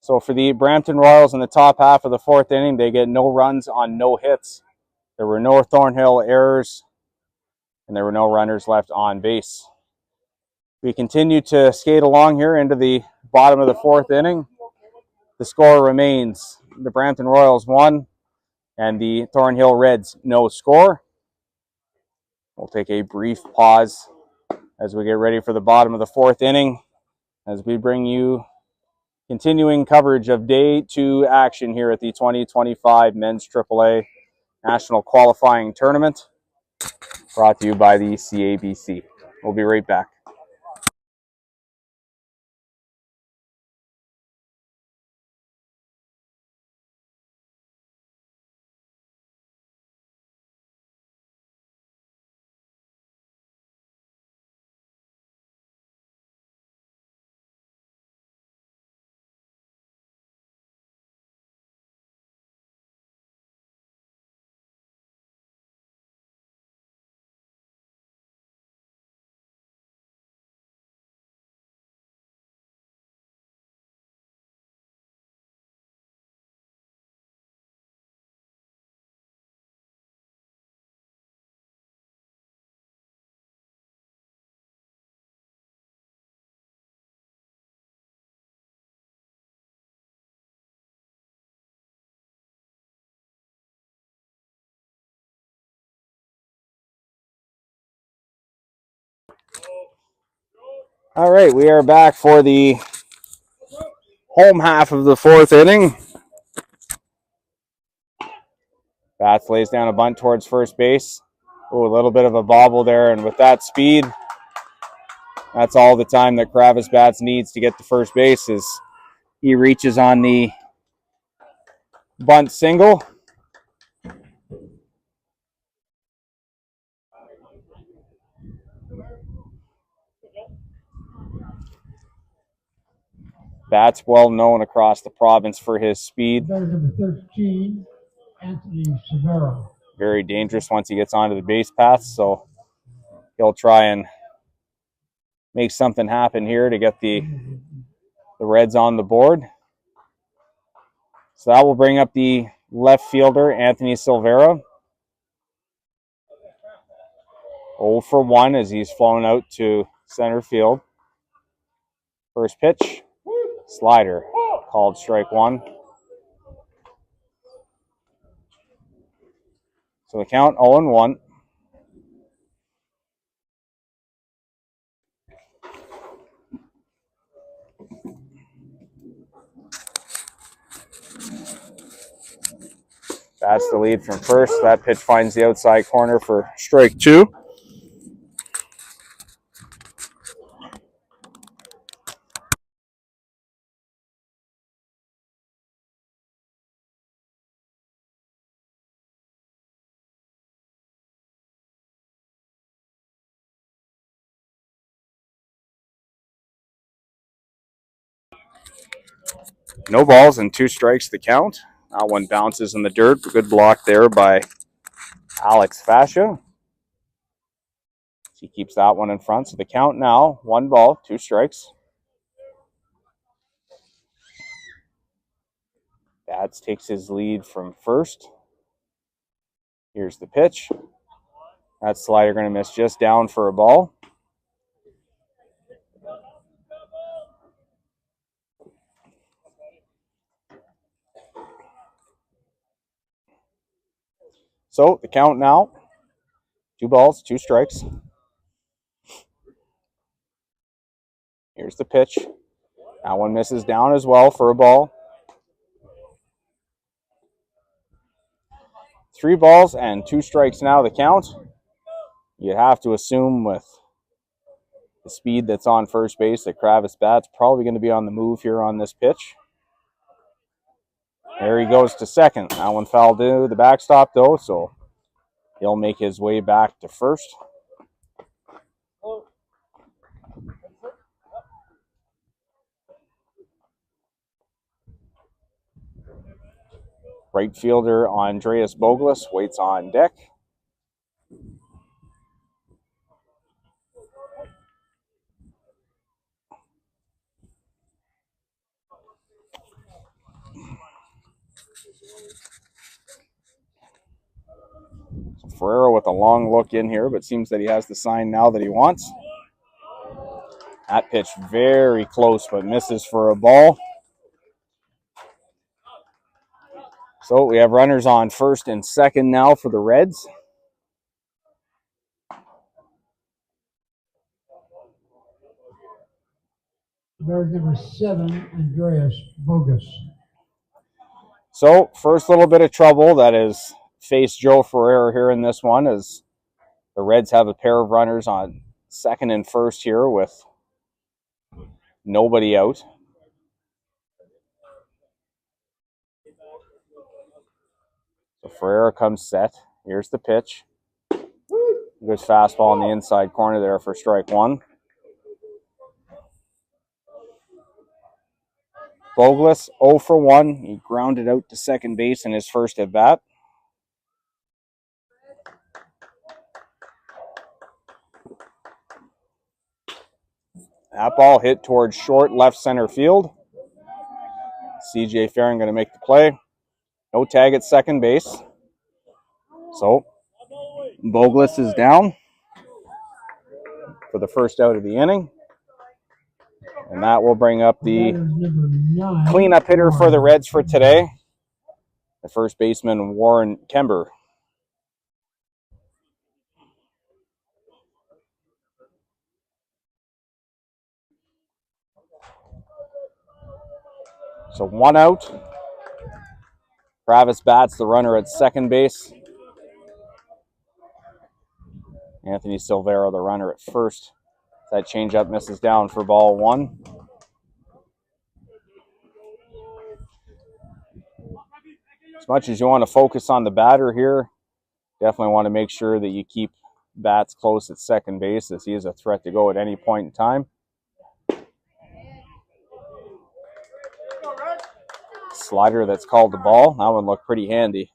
So for the Brampton Royals in the top half of the fourth inning, they get no runs on no hits. There were no Thornhill errors, and there were no runners left on base. We continue to skate along here into the bottom of the fourth inning. The score remains the Brampton Royals 1 and the Thornhill Reds no score. We'll take a brief pause as we get ready for the bottom of the fourth inning as we bring you continuing coverage of Day 2 action here at the 2025 Men's AAA National Qualifying Tournament, brought to you by the CABC. We'll be right back. All right, we are back for the home half of the fourth inning. Bats lays down a bunt towards first base. Oh, a little bit of a bobble there, and with that speed, that's all the time that Kravis Bats needs to get to first base is he reaches on the bunt single. Bats well known across the province for his speed. Number 13, Anthony Severo. Very dangerous once he gets onto the base path, so he'll try and make something happen here to get the Reds on the board. So that will bring up the left fielder, Anthony Silvera. 0 for 1 as he's flown out to center field. First pitch, slider, called strike one. So the count 0-1. That's the lead from first. That pitch finds the outside corner for strike two. No balls and 2 strikes to count. That one bounces in the dirt. Good block there by Alex Fascia. He keeps that one in front. So the count now, 1 ball, 2 strikes. Bats takes his lead from first. Here's the pitch. That slider going to miss just down for a ball. So the count now, 2 balls, 2 strikes. Here's the pitch. That one misses down as well for a ball. 3 balls and 2 strikes now the count. You have to assume with the speed that's on first base that Kravis Bat's probably going to be on the move here on this pitch. There he goes to second. That one fouled to the backstop though, so he'll make his way back to first. Right fielder Andreas Boglis waits on deck. So Ferreira with a long look in here, but seems that he has the sign now that he wants. That pitch very close, but misses for a ball. So we have runners on first and second now for the Reds. There's number 7, Andreas Bogus. So first little bit of trouble that has faced Joe Ferreira here in this one, as the Reds have a pair of runners on second and first here with nobody out. So Ferreira comes set. Here's the pitch. Good fastball in the inside corner there for strike one. Bogless 0 for 1. He grounded out to second base in his first at bat. That ball hit towards short left center field. CJ Farron going to make the play. No tag at second base. So Bogless is down for the first out of the inning. And that will bring up the cleanup hitter for the Reds for today, the first baseman, Warren Kember. So one out. Travis Batts, the runner at second base. Anthony Silvera, the runner at first. That changeup misses down for ball one. As much as you want to focus on the batter here, definitely want to make sure that you keep Batts close at second base, as he is a threat to go at any point in time. Slider that's called the ball. That one looked pretty handy.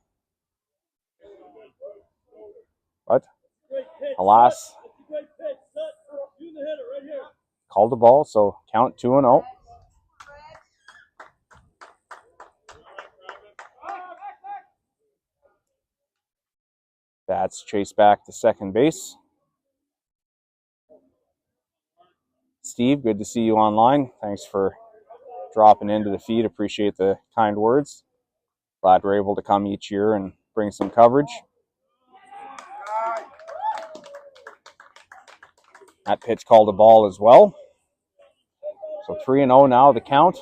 But alas, called the ball, so count 2-0. Batts chase back to second base. Steve, good to see you online. Thanks for dropping into the feed. Appreciate the kind words. Glad we're able to come each year and bring some coverage. That pitch called a ball as well. So 3-0 now, the count.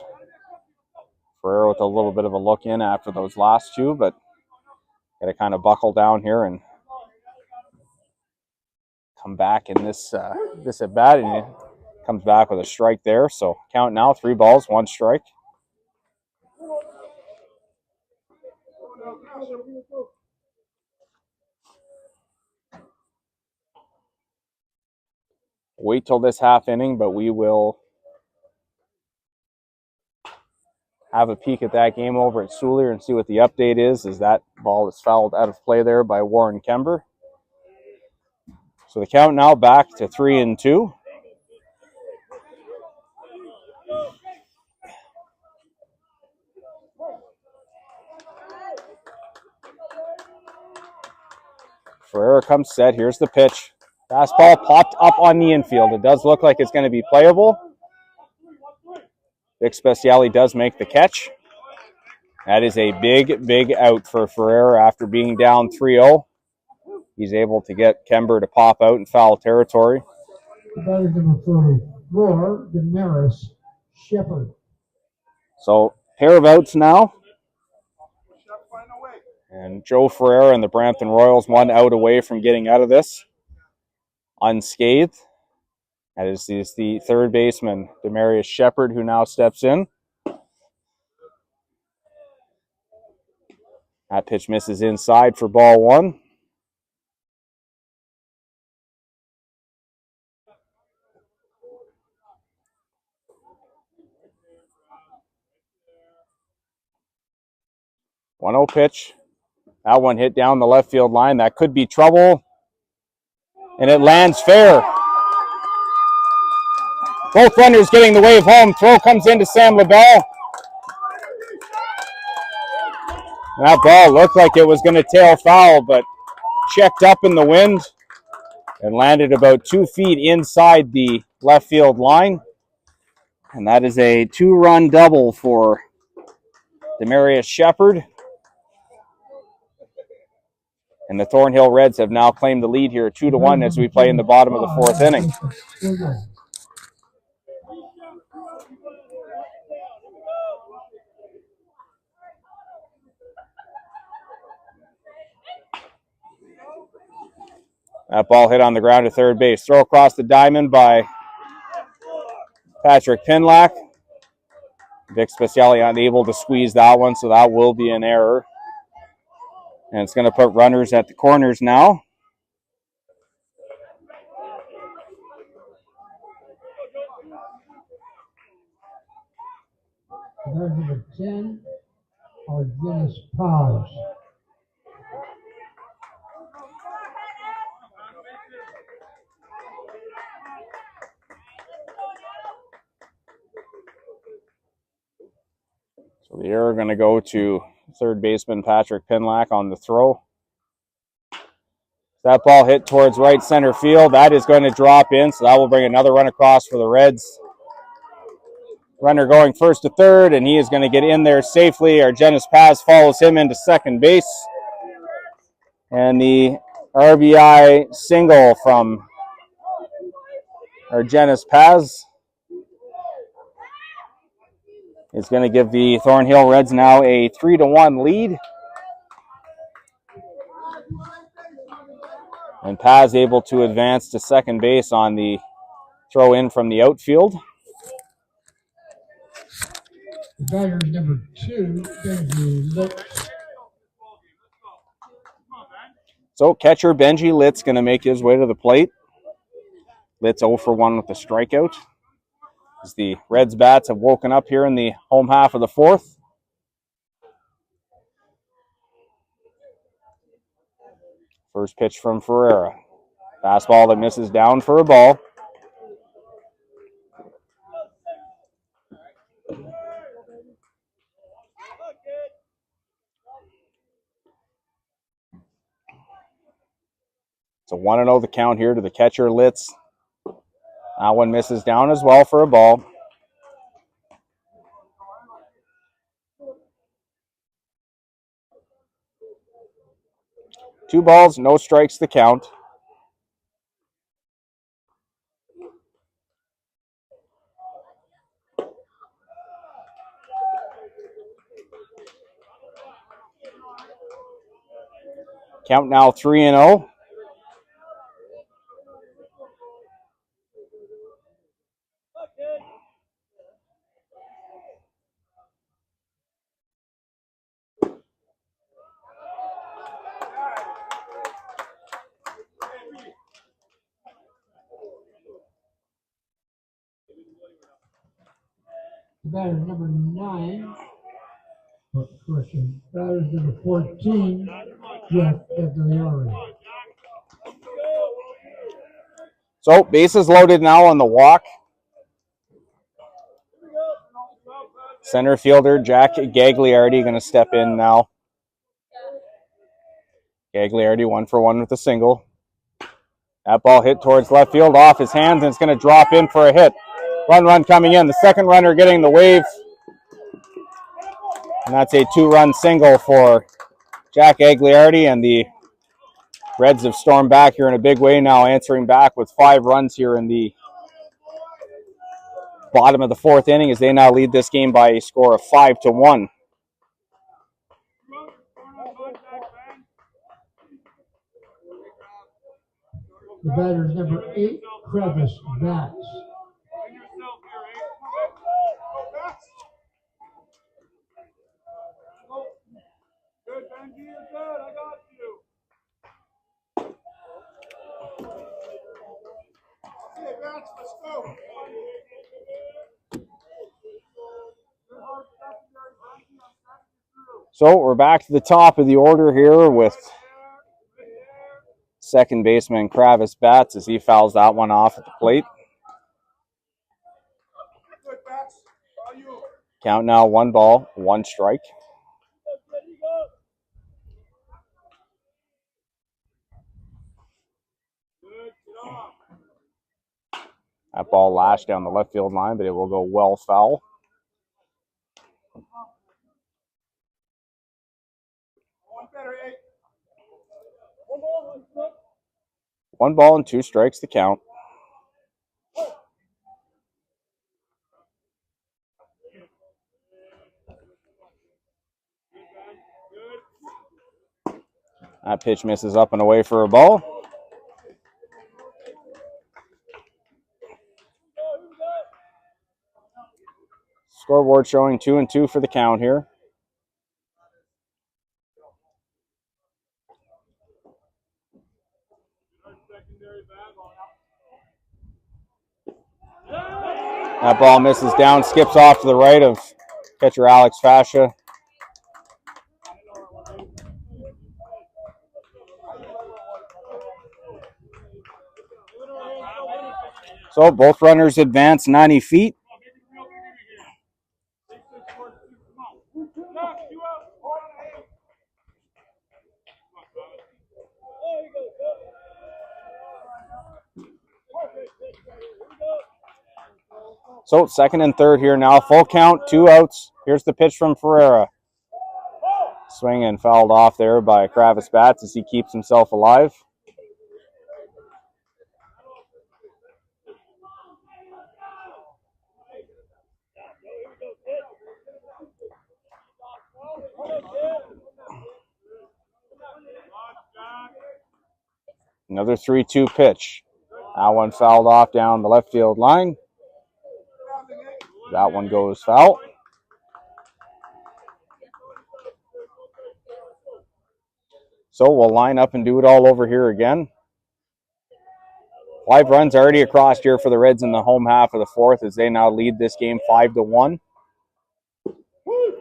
Ferreira with a little bit of a look in after those last two, but got to kind of buckle down here and come back in this at bat, and he comes back with a strike there. So count now, 3 balls, 1 strike. Wait till this half inning, but we will have a peek at that game over at Soulier and see what the update is, as that ball is fouled out of play there by Warren Kember. So the count now back to 3-2. Ferreira comes set. Here's the pitch. Fastball popped up on the infield. It does look like it's going to be playable. Vic Speciale does make the catch. That is a big, big out for Ferreira after being down 3-0. He's able to get Kember to pop out in foul territory. That is number 44, Damaris Shepard. So, pair of outs now. And Joe Ferreira and the Brampton Royals 1 out away from getting out of this unscathed. That is the third baseman, Demarius Shepard, who now steps in. That pitch misses inside for ball 1. One 0 pitch. That one hit down the left field line. That could be trouble. And it lands fair. Both runners getting the wave home. Throw comes into Sam LaBelle. That ball looked like it was going to tail foul, but checked up in the wind and landed about 2 feet inside the left field line. And that is a 2-run double for Demarius Shepard. And the Thornhill Reds have now claimed the lead here 2-1 as we play in the bottom of the 4th inning. That ball hit on the ground to third base. Throw across the diamond by Patrick Pinlack. Vic Speciali unable to squeeze that one, so that will be an error. And it's going to put runners at the corners now. Number 10, Dennis Paz. So the error going to go to third baseman Patrick Pinlack on the throw. That ball hit towards right center field. That is going to drop in, so that will bring another run across for the Reds. Runner going first to third, and he is going to get in there safely. Argenis Paz follows him into second base. And the RBI single from Argenis Paz is going to give the Thornhill Reds now a 3-1 lead. And Paz able to advance to second base on the throw in from the outfield. The batter is number 2, Benji Litz. So catcher Benji Litz going to make his way to the plate. Litz 0 for 1 with a strikeout. As the Reds bats have woken up here in the home half of the 4th. First pitch from Ferreira. Fastball that misses down for a ball. It's a 1-0 the count here to the catcher Litz. That one misses down as well for a ball. Two balls, no strikes the count. Count now 3-0. Batter number 9. Correction. Batter number 14, Jeff Gagliari. So bases loaded now on the walk. Center fielder Jack Gagliardi going to step in now. Gagliardi 1 for 1 with a single. That ball hit towards left field off his hands, and it's going to drop in for a hit. Run coming in. The second runner getting the wave. And that's a 2-run single for Jack Gagliardi, and the Reds have stormed back here in a big way now, answering back with 5 runs here in the bottom of the 4th inning as they now lead this game by a score of 5-1. The batter is number 8, Travis Batts. Good, Benji, you're good. I got you. Okay, Batts, let's go. So we're back to the top of the order here with second baseman Travis Batts as he fouls that one off at the plate. Count now 1 ball, 1 strike. That ball lashed down the left field line, but it will go well foul. One ball and 2 strikes to count. That pitch misses up and away for a ball. Scoreboard showing 2-2 for the count here. That ball misses down, skips off to the right of catcher Alex Fascia. So both runners advance 90 feet. So second and third here now. Full count, 2 outs. Here's the pitch from Ferreira. Swing and fouled off there by Kravis Batts as he keeps himself alive. Another 3-2 pitch. That one fouled off down the left field line. That one goes foul. So we'll line up and do it all over here again. 5 runs already across here for the Reds in the home half of the fourth as they now lead this game 5-1.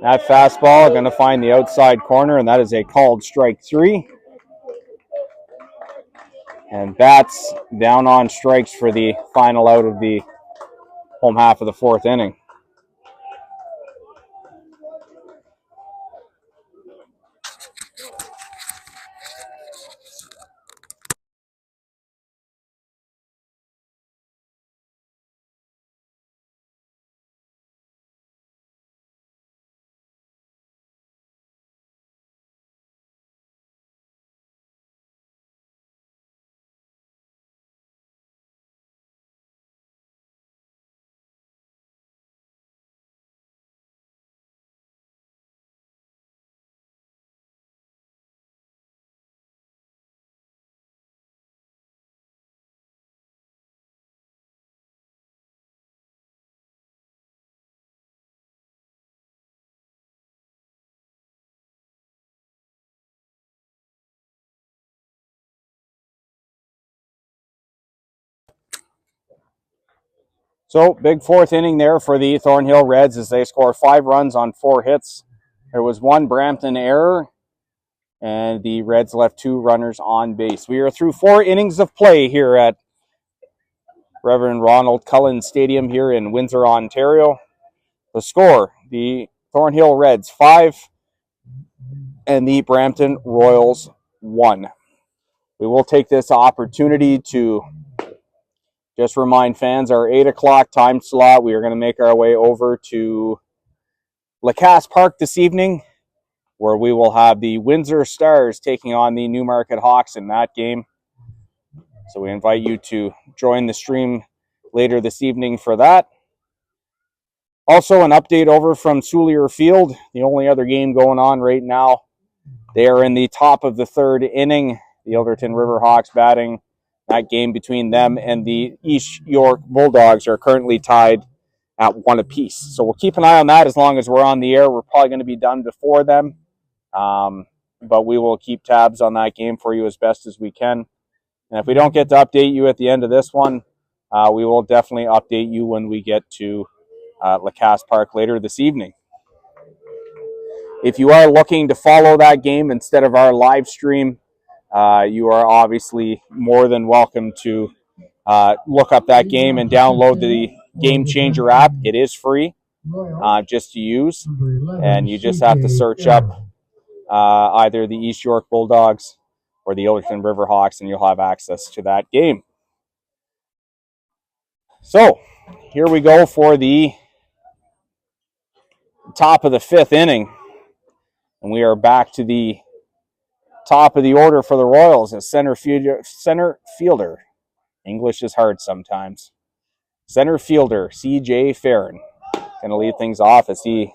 That fastball going to find the outside corner, and that is a called strike 3. And Batts down on strikes for the final out of the home half of the fourth inning. So big fourth inning there for the Thornhill Reds as they score 5 runs on 4 hits. There was 1 Brampton error, and the Reds left 2 runners on base. We are through 4 innings of play here at Reverend Ronald Cullen Stadium here in Windsor, Ontario. The score, the Thornhill Reds 5 and the Brampton Royals 1. We will take this opportunity to just remind fans our 8 o'clock time slot. We are going to make our way over to Lacasse Park this evening, where we will have the Windsor Stars taking on the Newmarket Hawks in that game. So we invite you to join the stream later this evening for that. Also, an update over from Soulier Field, the only other game going on right now. They are in the top of the 3rd inning. The Ilderton Riverhawks batting. That game between them and the East York Bulldogs are currently tied at 1 apiece. So we'll keep an eye on that as long as we're on the air. We're probably going to be done before them. But we will keep tabs on that game for you as best as we can. And if we don't get to update you at the end of this one, we will definitely update you when we get to Lacasse Park later this evening. If you are looking to follow that game instead of our live stream, you are obviously more than welcome to look up that game and download the Game Changer app. It is free just to use, and you just have to search up either the East York Bulldogs or the Ilderton Riverhawks, and you'll have access to that game. So here we go for the top of the 5th inning. And we are back to the top of the order for the Royals as center fielder. English is hard sometimes. Center fielder C.J. Farron going to lead things off as he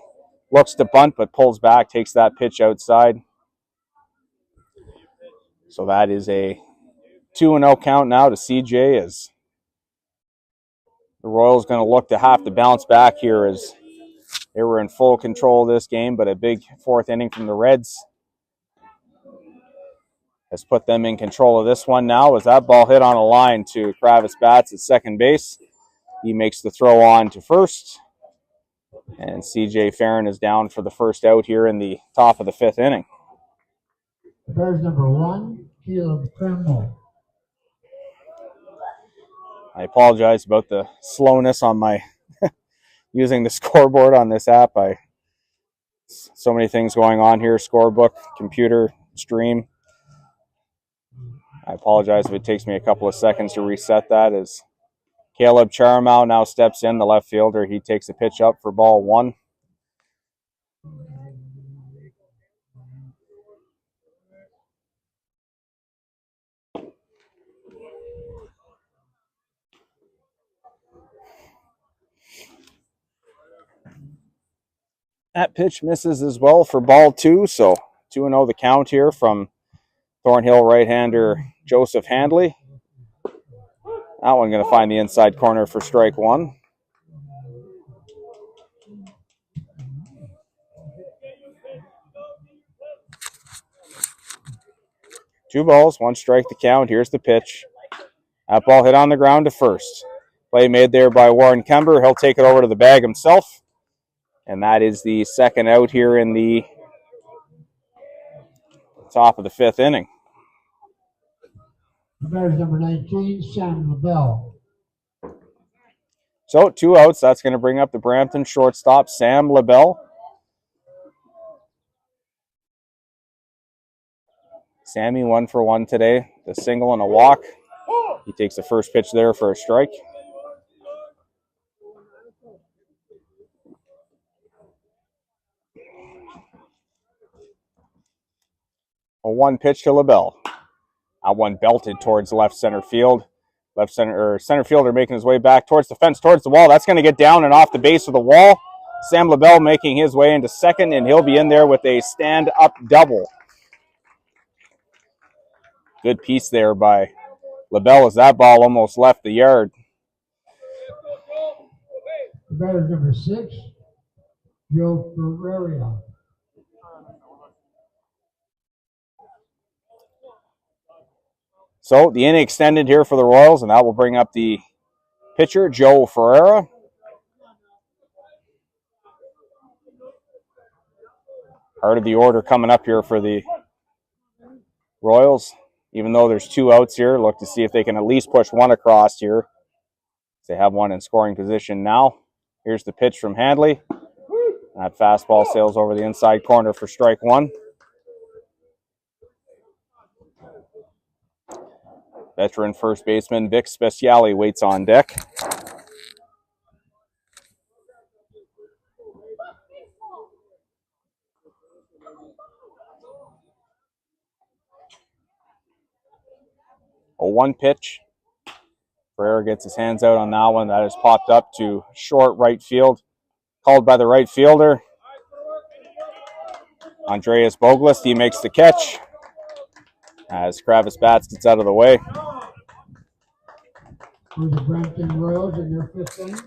looks to bunt but pulls back, takes that pitch outside. So that is a 2-0 count now to C.J. as the Royals going to look to have to bounce back here as they were in full control of this game, but a big 4th inning from the Reds has put them in control of this one now as that ball hit on a line to Travis Batts at second base. He makes the throw on to first. And C.J. Farron is down for the first out here in the top of the 5th inning. There's number 1, Caleb Crandall. I apologize about the slowness on my using the scoreboard on this app. So many things going on here, scorebook, computer, stream. I apologize if it takes me a couple of seconds to reset that as Caleb Charmow now steps in, the left fielder. He takes a pitch up for ball 1. That pitch misses as well for ball 2, so 2-0 the count here from Thornhill right-hander Joseph Handley. That one going to find the inside corner for strike 1. Two balls, 1 strike the count. Here's the pitch. That ball hit on the ground to first. Play made there by Warren Kember. He'll take it over to the bag himself. And that is the second out here in the top of the 5th inning. There's number 19, Sam LaBelle. So 2 outs. That's going to bring up the Brampton shortstop, Sam LaBelle. Sammy 1 for 1 today. The single and a walk. He takes the first pitch there for a strike. A 1 pitch to LaBelle. That one belted towards left center field. Center fielder making his way back towards the fence, towards the wall. That's going to get down and off the base of the wall. Sam LaBelle making his way into second, and he'll be in there with a stand-up double. Good piece there by LaBelle as that ball almost left the yard. The batter's number 6, Joe Ferreira. So the inning extended here for the Royals, and that will bring up the pitcher, Joe Ferreira. Part of the order coming up here for the Royals. Even though there's 2 outs here, look to see if they can at least push 1 across here. They have 1 in scoring position now. Here's the pitch from Handley. That fastball sails over the inside corner for strike 1. Veteran first baseman Vic Speciale waits on deck. A 1 pitch. Ferreira gets his hands out on that one. That is popped up to short right field. Called by the right fielder. Andreas Boglist, he makes the catch as Travis Batts gets out of the way. For the Brampton Royals in their 5th inning.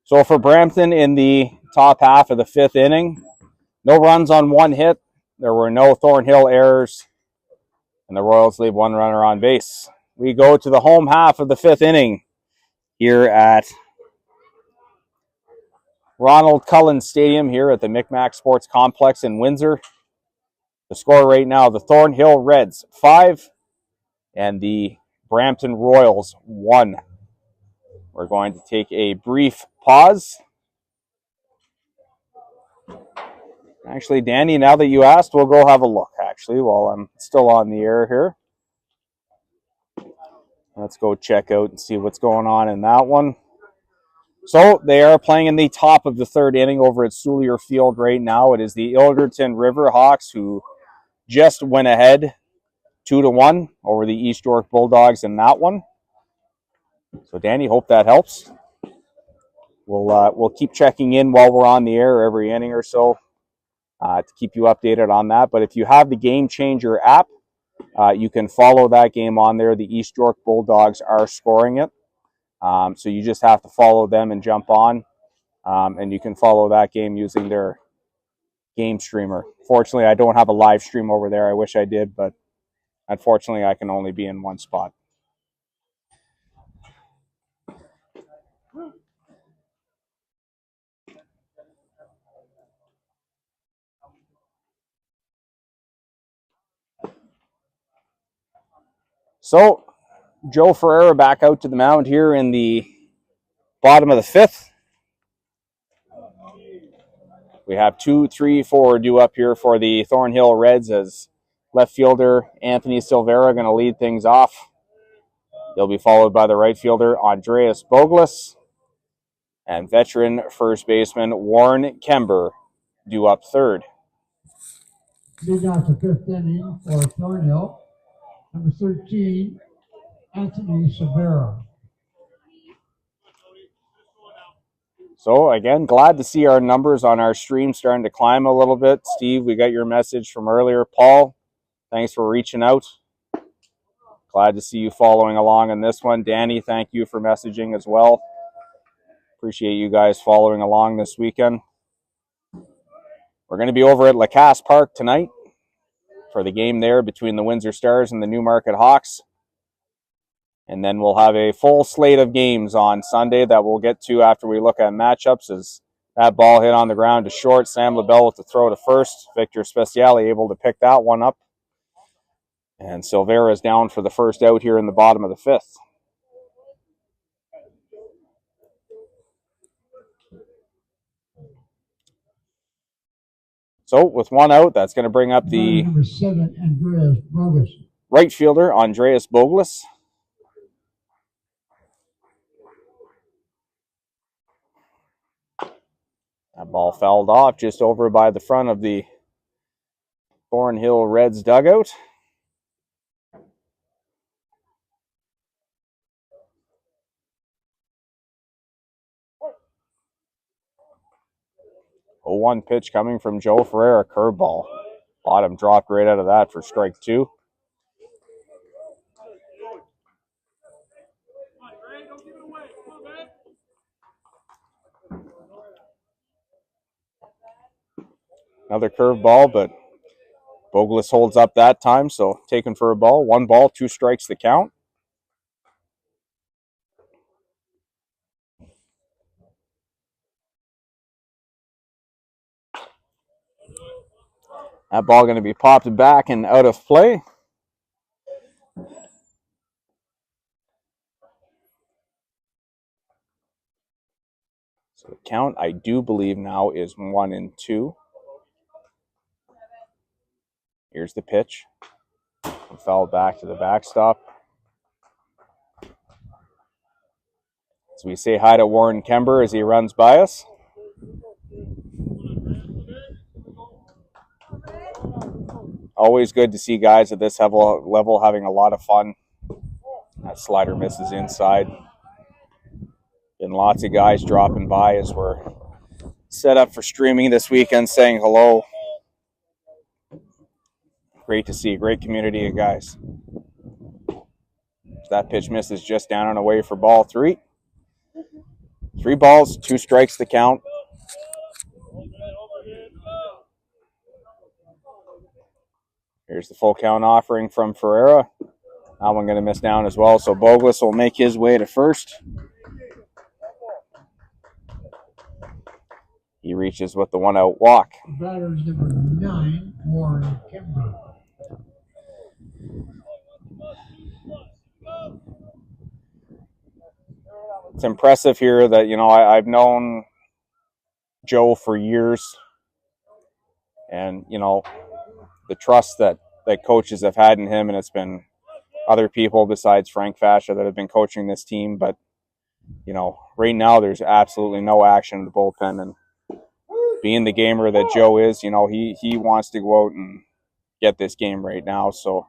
So for Brampton in the top half of the 5th inning, no runs on 1 hit. There were no Thornhill errors, and the Royals leave 1 runner on base. We go to the home half of the 5th inning here at Ronald Cullen Stadium here at the Micmac Sports Complex in Windsor. The score right now, the Thornhill Reds 5 and the Brampton Royals 1. We're going to take a brief pause. Actually, Danny, now that you asked, we'll go have a look, actually, while I'm still on the air here. Let's go check out and see what's going on in that one. So they are playing in the top of the third inning over at Soulier Field right now. It is the Ilderton Riverhawks who just went ahead 2-1 over the East York Bulldogs in that one. So Danny, hope that helps. We'll keep checking in while we're on the air every inning or so to keep you updated on that. But if you have the Game Changer app, you can follow that game on there. The East York Bulldogs are scoring it. So you just have to follow them and jump on. And you can follow that game using their game streamer. Fortunately, I don't have a live stream over there. I wish I did, but unfortunately, I can only be in one spot. So, Joe Ferreira back out to the mound here in the bottom of the fifth. We have 2, 3, 4 due up here for the Thornhill Reds as left fielder Anthony Silvera going to lead things off. He'll be followed by the right fielder Andreas Boglis and veteran first baseman Warren Kember due up third. Leading off the fifth inning for Thornhill, number 13, Anthony Silvera. So, again, glad to see our numbers on our stream starting to climb a little bit. Steve, we got your message from earlier. Paul, thanks for reaching out. Glad to see you following along on this one. Danny, thank you for messaging as well. Appreciate you guys following along this weekend. We're going to be over at Lacasse Park tonight for the game there between the Windsor Stars and the Newmarket Hawks. And then we'll have a full slate of games on Sunday that we'll get to after we look at matchups. As that ball hit on the ground to short, Sam LaBelle with the throw to first. Victor Speciale able to pick that one up. And Silvera is down for the first out here in the bottom of the fifth. So with one out, that's going to bring up the number 7, Andreas Boglis. Right fielder, Andreas Boglis. That ball fouled off just over by the front of the Thornhill Reds dugout. A 1 pitch coming from Joe Ferreira, curveball. Bottom dropped right out of that for strike 2. Another curveball, but Boglis holds up that time, so taken for a ball. 1 ball, 2 strikes the count. That ball going to be popped back and out of play. So the count, I do believe now, is 1-2. Here's the pitch. Foul back to the backstop. So we say hi to Warren Kember as he runs by us. Always good to see guys at this level having a lot of fun. That slider misses inside. And lots of guys dropping by as we're set up for streaming this weekend saying hello. Great to see. Great community of guys. That pitch misses just down and away for ball 3. 3 balls, 2 strikes to count. Here's the full count offering from Ferreira. That one going to miss down as well. So Boglis will make his way to first. He reaches with the 1-out walk. Batter's number 9, Warren Kember. it's impressive here that, you know, I've known Joe for years, and, you know, the trust that coaches have had in him, and it's been other people besides Frank Fascia that have been coaching this team. But, you know, right now there's absolutely no action in the bullpen, and being the gamer that Joe is, you know, he wants to go out and get this game right now. So,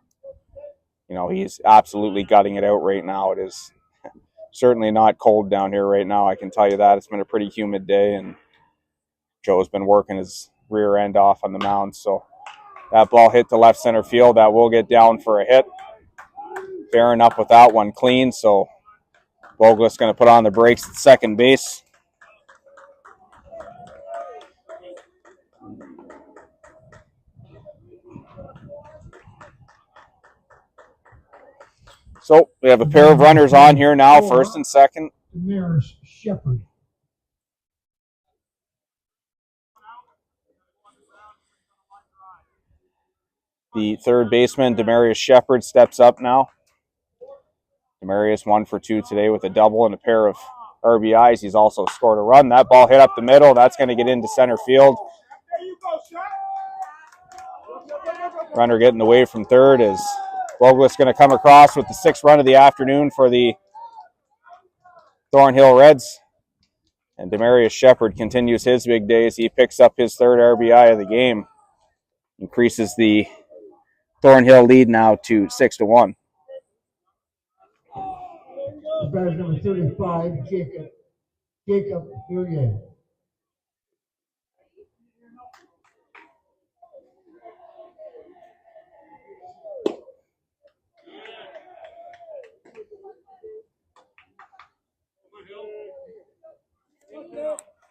you know, he's absolutely gutting it out right now. It is certainly not cold down here right now, I can tell you that. It's been a pretty humid day, and Joe's been working his rear end off on the mound. So that ball hit to left center field. That will get down for a hit. Bearing up with that one clean. So Bogless going to put on the brakes at second base. So we have a pair of runners on here now, first and second. Demarius Shepard. The third baseman, Demarius Shepard, steps up now. Demarius 1 for 2 today with a double and a pair of RBIs. He's also scored a run. That ball hit up the middle. That's going to get into center field. Runner getting away from third is Bogless going to come across with the 6th run of the afternoon for the Thornhill Reds. And Demarius Shepard continues his big day as he picks up his 3rd RBI of the game. Increases the Thornhill lead now to 6-1. Batter number 35, Jacob Hillier.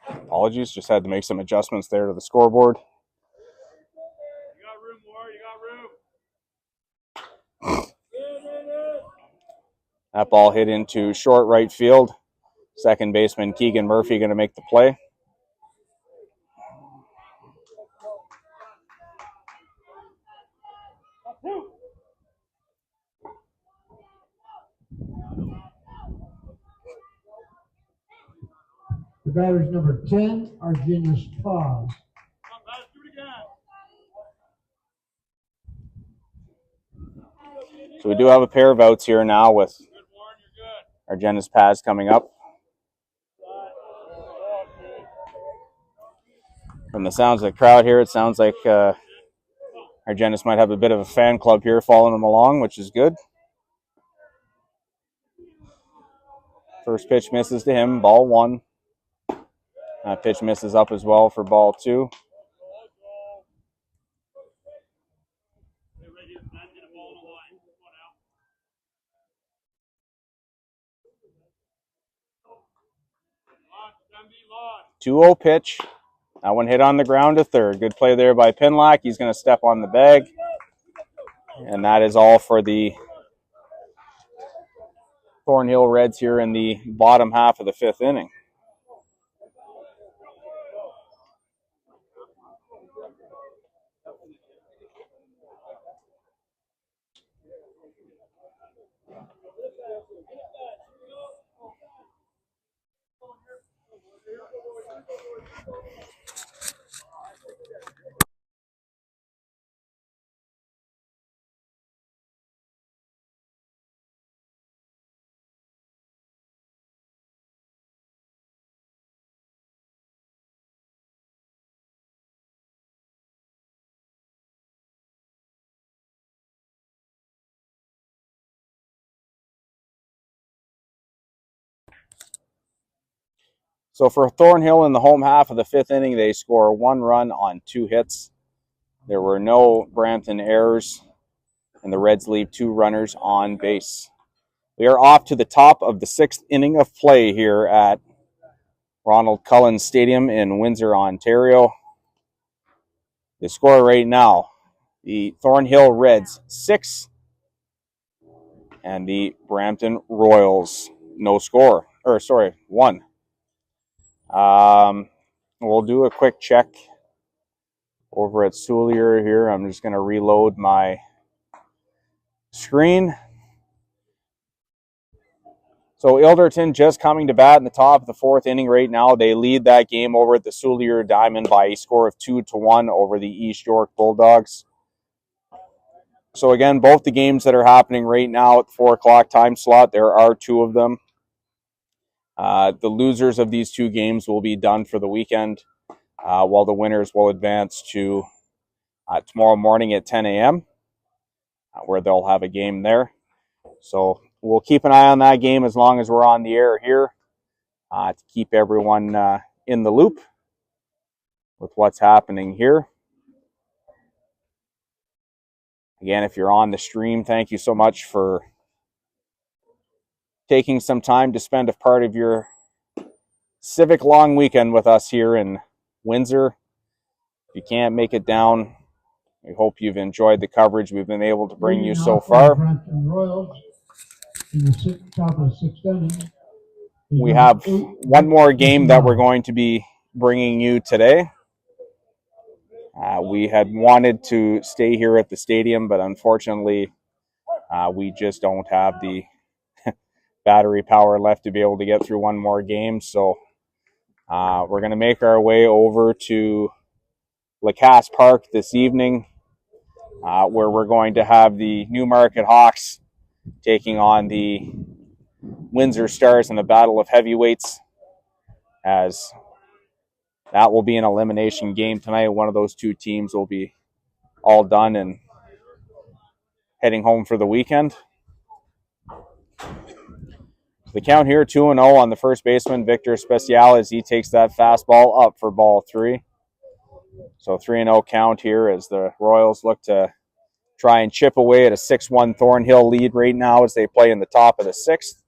Apologies, just had to make some adjustments there to the scoreboard. You got room, Ward. You got room. That ball hit into short right field. Second baseman Keegan Murphy going to make the play. The batter's number 10, Argenius Paz. Come on, guys, do it again. So we do have a pair of outs here now with Good, Warren. You're good. Argenis Paz coming up. From the sounds of the crowd here, it sounds like Argenis might have a bit of a fan club here following him along, which is good. First pitch misses to him, ball 1. That pitch misses up as well for ball 2. Get ready to get a ball in the line. Come on out. 2-0 pitch. That one hit on the ground to third. Good play there by Pinlock. He's going to step on the bag. And that is all for the Thornhill Reds here in the bottom half of the 5th inning. So for Thornhill in the home half of the 5th inning, they score 1 run on 2 hits. There were no Brampton errors, and the Reds leave 2 runners on base. We are off to the top of the 6th inning of play here at Ronald Cullen Stadium in Windsor, Ontario. The score right now, the Thornhill Reds 6 and the Brampton Royals no score. 1. We'll do a quick check over at Soulier here. I'm just going to reload my screen. So Ilderton just coming to bat in the top of the fourth inning right now. They lead that game over at the Soulier Diamond by a score of 2-1 over the East York Bulldogs. So again, both the games that are happening right now at the 4 o'clock time slot, there are two of them. The losers of these two games will be done for the weekend, while the winners will advance to tomorrow morning at 10 a.m., where they'll have a game there. So we'll keep an eye on that game as long as we're on the air here, to keep everyone in the loop with what's happening here. Again, if you're on the stream, thank you so much for taking some time to spend a part of your civic long weekend with us here in Windsor. If you can't make it down, we hope you've enjoyed the coverage we've been able to bring you so far. Royals in the top of the sixth inning. We have one more game that we're going to be bringing you today. We had wanted to stay here at the stadium, but unfortunately, we just don't have the battery power left to be able to get through one more game. So we're going to make our way over to Lacasse Park this evening, where we're going to have the Newmarket Hawks taking on the Windsor Stars in a battle of heavyweights, as that will be an elimination game tonight. One of those two teams will be all done and heading home for the weekend. The count here, 2-0 on the first baseman, Victor Special, as he takes that fastball up for ball 3. So 3-0 count here as the Royals look to try and chip away at a 6-1 Thornhill lead right now as they play in the top of the 6th.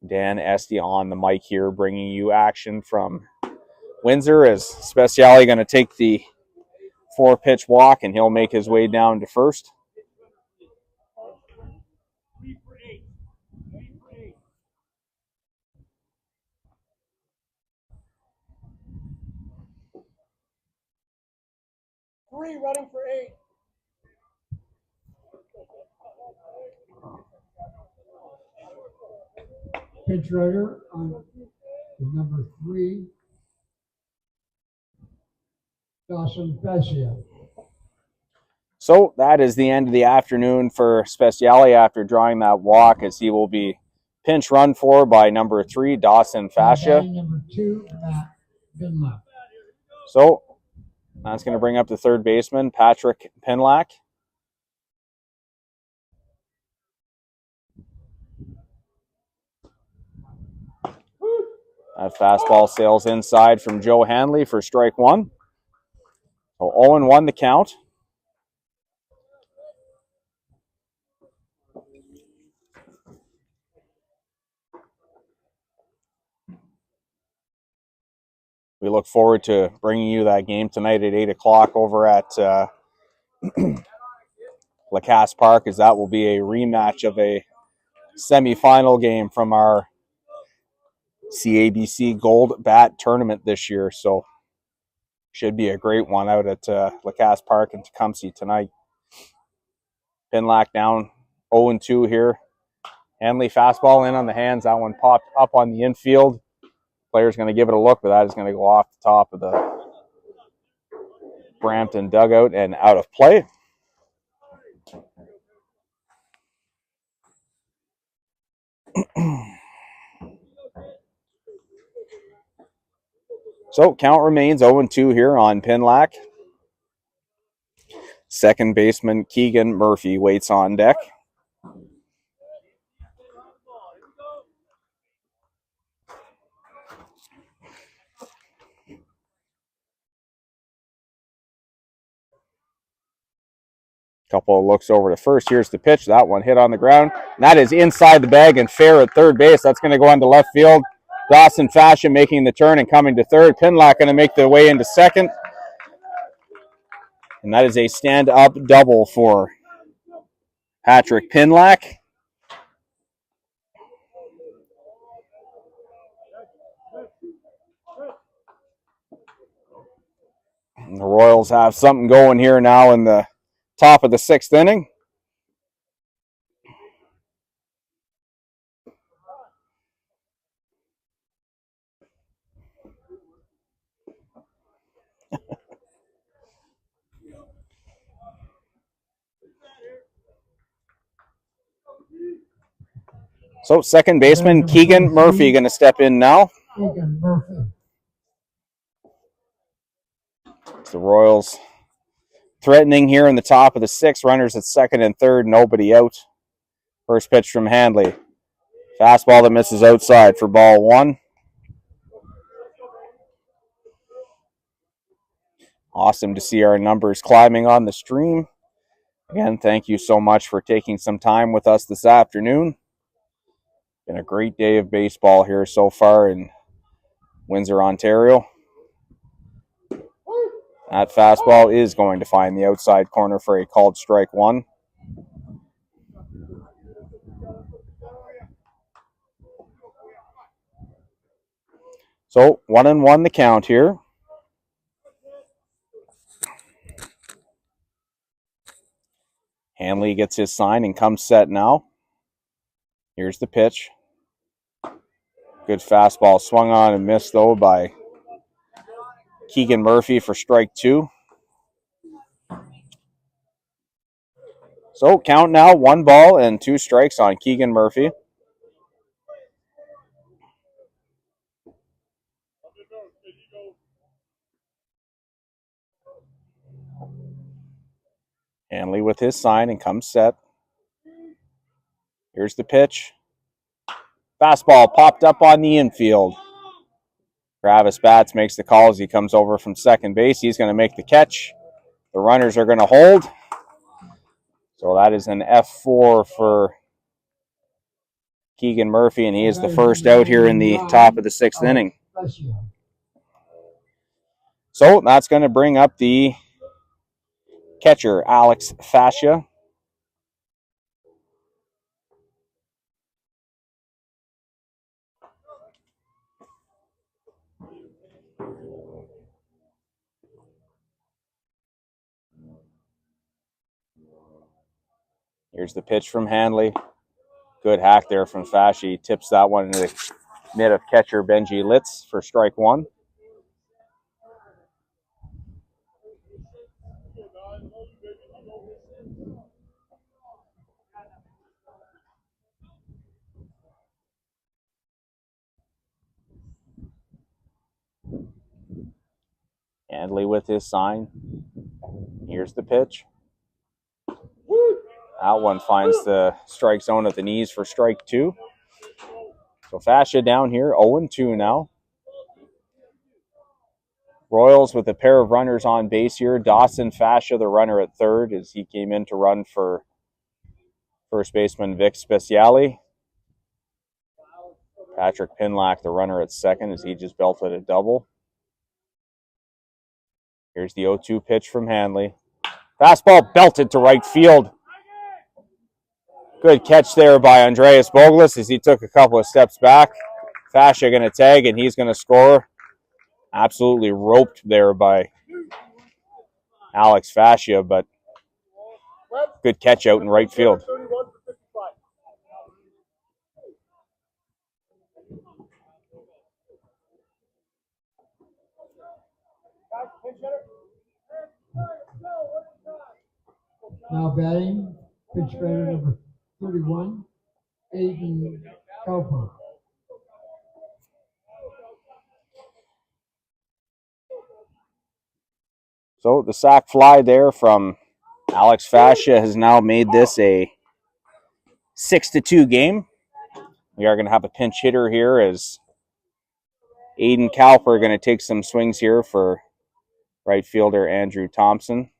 Dan Esty on the mic here, bringing you action from Windsor, as Speciale going to take the 4-pitch walk, and he'll make his way down to first. Three running for 8. Pitch runner on number 3, Dawson Bessia. So that is the end of the afternoon for Speciale after drawing that walk, as he will be pinch run for by number 3, Dawson Fascia. Number 2, Matt Binlock. So that's going to bring up the third baseman, Patrick Pinlack. That fastball sails inside from Joe Hanley for strike 1. So 0-1 the count. We look forward to bringing you that game tonight at 8 o'clock over at Lacasse Park, as that will be a rematch of a semifinal game from our CABC Gold Bat Tournament this year. So should be a great one out at Lacasse Park in Tecumseh tonight. Pinlack down 0-2 here. Hanley fastball in on the hands. That one popped up on the infield. Player's going to give it a look, but that is going to go off the top of the Brampton dugout and out of play. So count remains 0-2 here on Pinlack. Second baseman Keegan Murphy waits on deck. Couple of looks over to first. Here's the pitch. That one hit on the ground. And that is inside the bag and fair at third base. That's going to go into left field. Dawson Fascia making the turn and coming to third. Pinlack going to make the way into second. And that is a stand-up double for Patrick Pinlack. And the Royals have something going here now in the top of the 6th inning. So second baseman Keegan Murphy going to step in now. Keegan Murphy. It's the Royals threatening here in the top of the sixth. Runners at second and third, nobody out. First pitch from Handley. Fastball that misses outside for ball one. Awesome to see our numbers climbing on the stream. Again, thank you so much for taking some time with us this afternoon. Been a great day of baseball here so far in Windsor, Ontario. That fastball is going to find the outside corner for a called strike one. So 1-1 the count here. Hanley gets his sign and comes set now. Here's the pitch. Good fastball swung on and missed though by Keegan Murphy for strike two. So count now, 1 ball and 2 strikes on Keegan Murphy. Hanley with his sign and comes set. Here's the pitch. Fastball popped up on the infield. Travis Batts makes the call as he comes over from second base. He's going to make the catch. The runners are going to hold. So that is an F4 for Keegan Murphy, and he is the first out here in the top of the sixth inning. So that's going to bring up the catcher, Alex Fascia. Here's the pitch from Handley. Good hack there from Fascia. He tips that one into the mitt of catcher Benji Litz for strike one. Handley with his sign. Here's the pitch. That one finds the strike zone at the knees for strike two. So Fascia down here, 0-2 now. Royals with a pair of runners on base here. Dawson Fascia, the runner at third, as he came in to run for first baseman Vic Speciale. Patrick Pinlack, the runner at second, as he just belted a double. Here's the 0-2 pitch from Handley. Fastball belted to right field. Good catch there by Andreas Boglis as he took a couple of steps back. Fascia going to tag, and he's going to score. Absolutely roped there by Alex Fascia, but good catch out in right field. Now batting, pitch batter number 31, Aiden Cowper. So the sac fly there from Alex Fascia has now made this a 6-2 game. We are going to have a pinch hitter here as Aiden Cowper going to take some swings here for right fielder Andrew Thompson.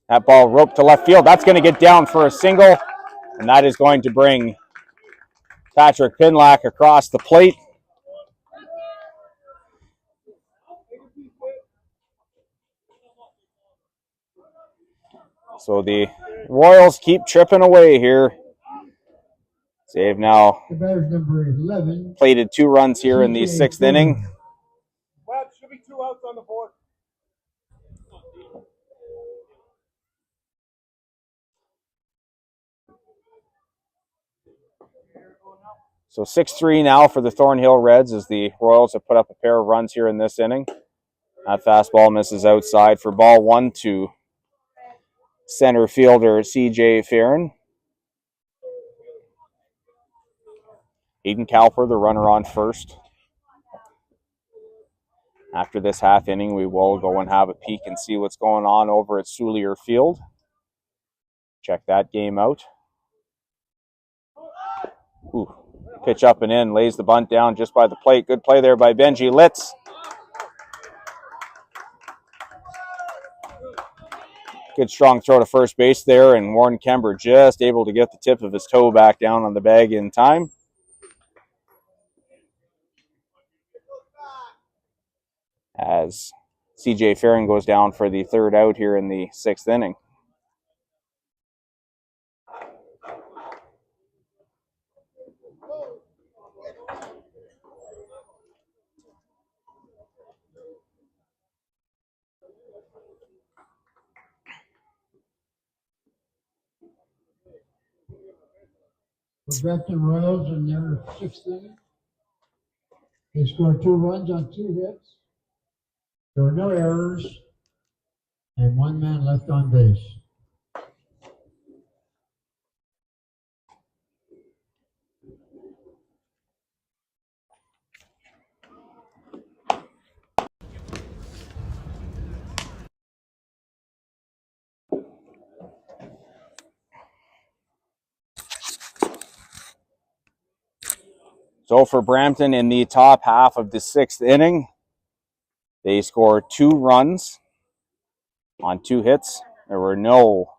That ball roped to left field. That's going to get down for a single, and that is going to bring Patrick Pinlack across the plate. So the Royals keep chipping away here. They've now number 11, plated 2 runs here in the sixth inning. Webb, should be 2 outs on the board. So 6-3 now for the Thornhill Reds as the Royals have put up a pair of runs here in this inning. That fastball misses outside for ball 1 to center fielder C.J. Farron. Aiden Cowper, the runner on first. After this half inning, we will go and have a peek and see what's going on over at Soulier Field. Check that game out. Ooh, pitch up and in, lays the bunt down just by the plate. Good play there by Benji Litz. Good strong throw to first base there, and Warren Kember just able to get the tip of his toe back down on the bag in time. As C.J. Farron goes down for the third out here in the 6th inning. The Brampton Royals in their 6th inning. They scored 2 runs on 2 hits. There were no errors, and 1 man left on base. So for Brampton in the top half of the 6th inning, they score 2 runs on 2 hits. There were no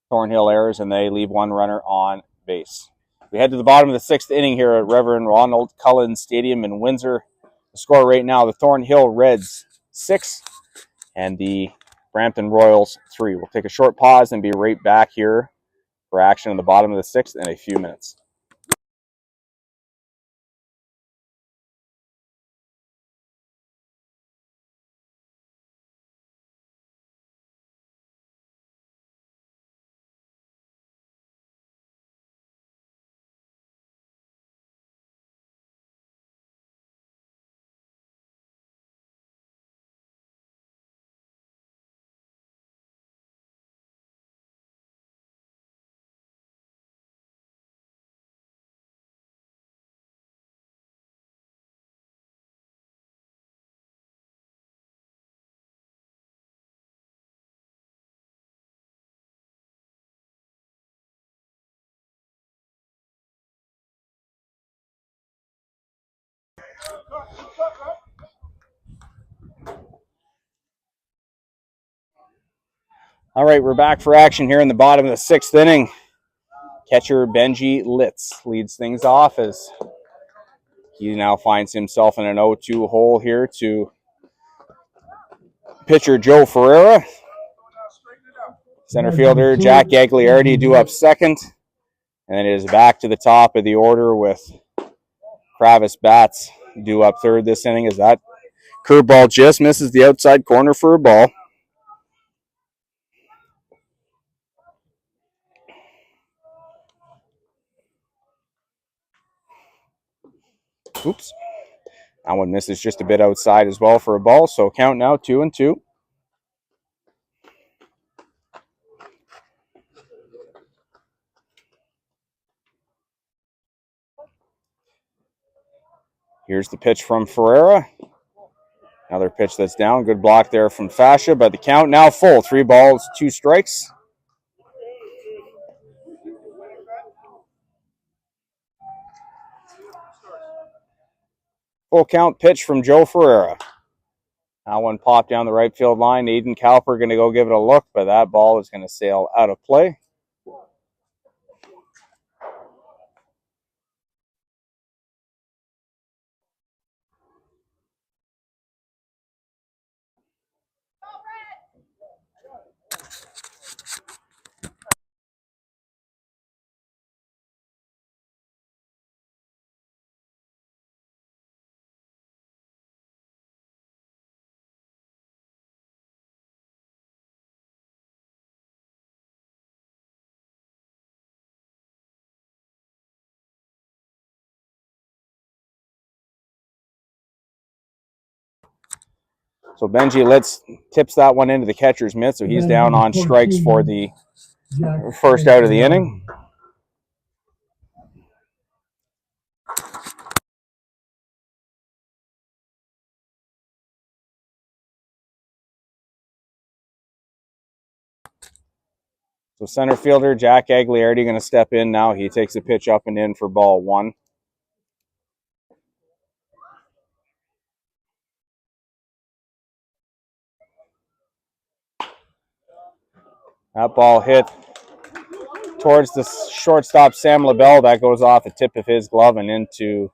Thornhill errors, and they leave 1 runner on base. We head to the bottom of the 6th inning here at Reverend Ronald Cullen Stadium in Windsor. The score right now, the Thornhill Reds 6 and the Brampton Royals 3. We'll take a short pause and be right back here for action in the bottom of the 6th in a few minutes. All right, we're back for action here in the bottom of the 6th inning. Catcher Benji Litz leads things off as he now finds himself in an 0-2 hole here to pitcher Joe Ferreira. Center fielder Jack Gagliardi due up second. And then it is back to the top of the order with Travis Batts due up third this inning as that curveball just misses the outside corner for a ball. Oops. That one misses just a bit outside as well for a ball. So count now 2-2. Here's the pitch from Ferreira. Another pitch that's down. Good block there from Fascia, but the count now full. 3 balls, 2 strikes. Full count pitch from Joe Ferreira. That one popped down the right field line. Aiden Cowper going to go give it a look, but that ball is going to sail out of play. So Benji tips that one into the catcher's mitt, so he's down on strikes for the first out of the inning. So center fielder Jack Agliardi going to step in now. He takes a pitch up and in for ball one. That ball hit towards the shortstop Sam LaBelle. That goes off the tip of his glove and into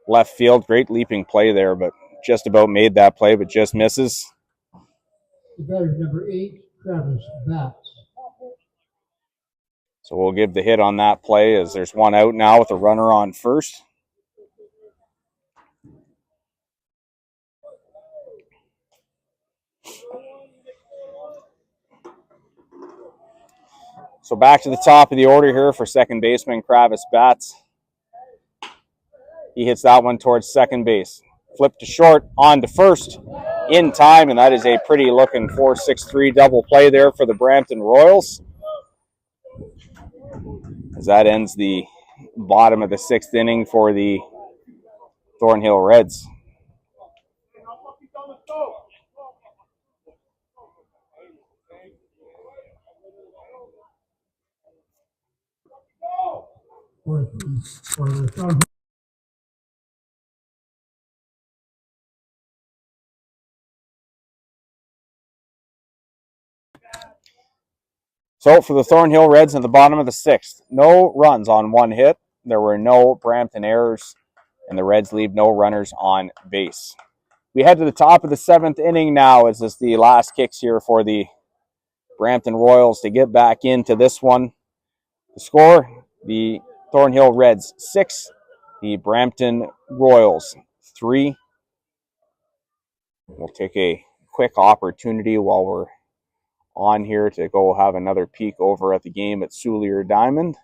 left field. Great leaping play there, but just about made that play, but just misses. The batter number 8, Travis Batts. So we'll give the hit on that play as there's one out now with a runner on first. So back to the top of the order here for second baseman Travis Batts. He hits that one towards second base. Flip to short, on to first, in time, and that is a pretty looking 4-6-3 double play there for the Brampton Royals. As that ends the bottom of the sixth inning for the Thornhill Reds. So for the Thornhill Reds at the bottom of the sixth, no runs on one hit. There were no Brampton errors, and the Reds leave no runners on base. We head to the top of the seventh inning now as this the last kicks here for the Brampton Royals to get back into this one. The score, the Thornhill Reds 6, the Brampton Royals 3. We'll take a quick opportunity while we're on here to go have another peek over at the game at Soulier Diamond.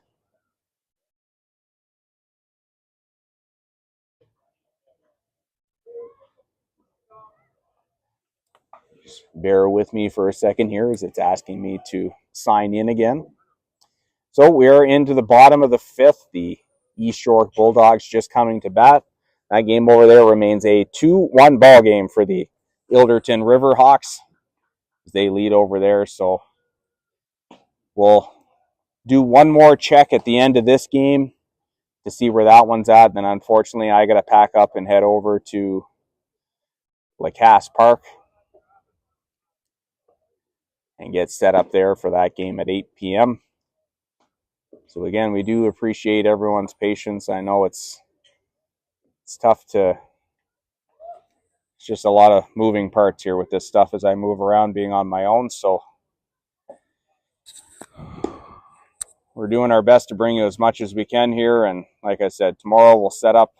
Just bear with me for a second here as it's asking me to sign in again. So we're into the bottom of the fifth. The East York Bulldogs just coming to bat. That game over there remains a 2-1 ball game for the Ilderton Riverhawks. They lead over there, so we'll do one more check at the end of this game to see where that one's at. Then unfortunately I got to pack up and head over to Lacasse Park and get set up there for that game at 8 p.m. So again, we do appreciate everyone's patience. I know it's tough to, it's just a lot of moving parts here with this stuff as I move around being on my own. So we're doing our best to bring you as much as we can here. And like I said, tomorrow we'll set up,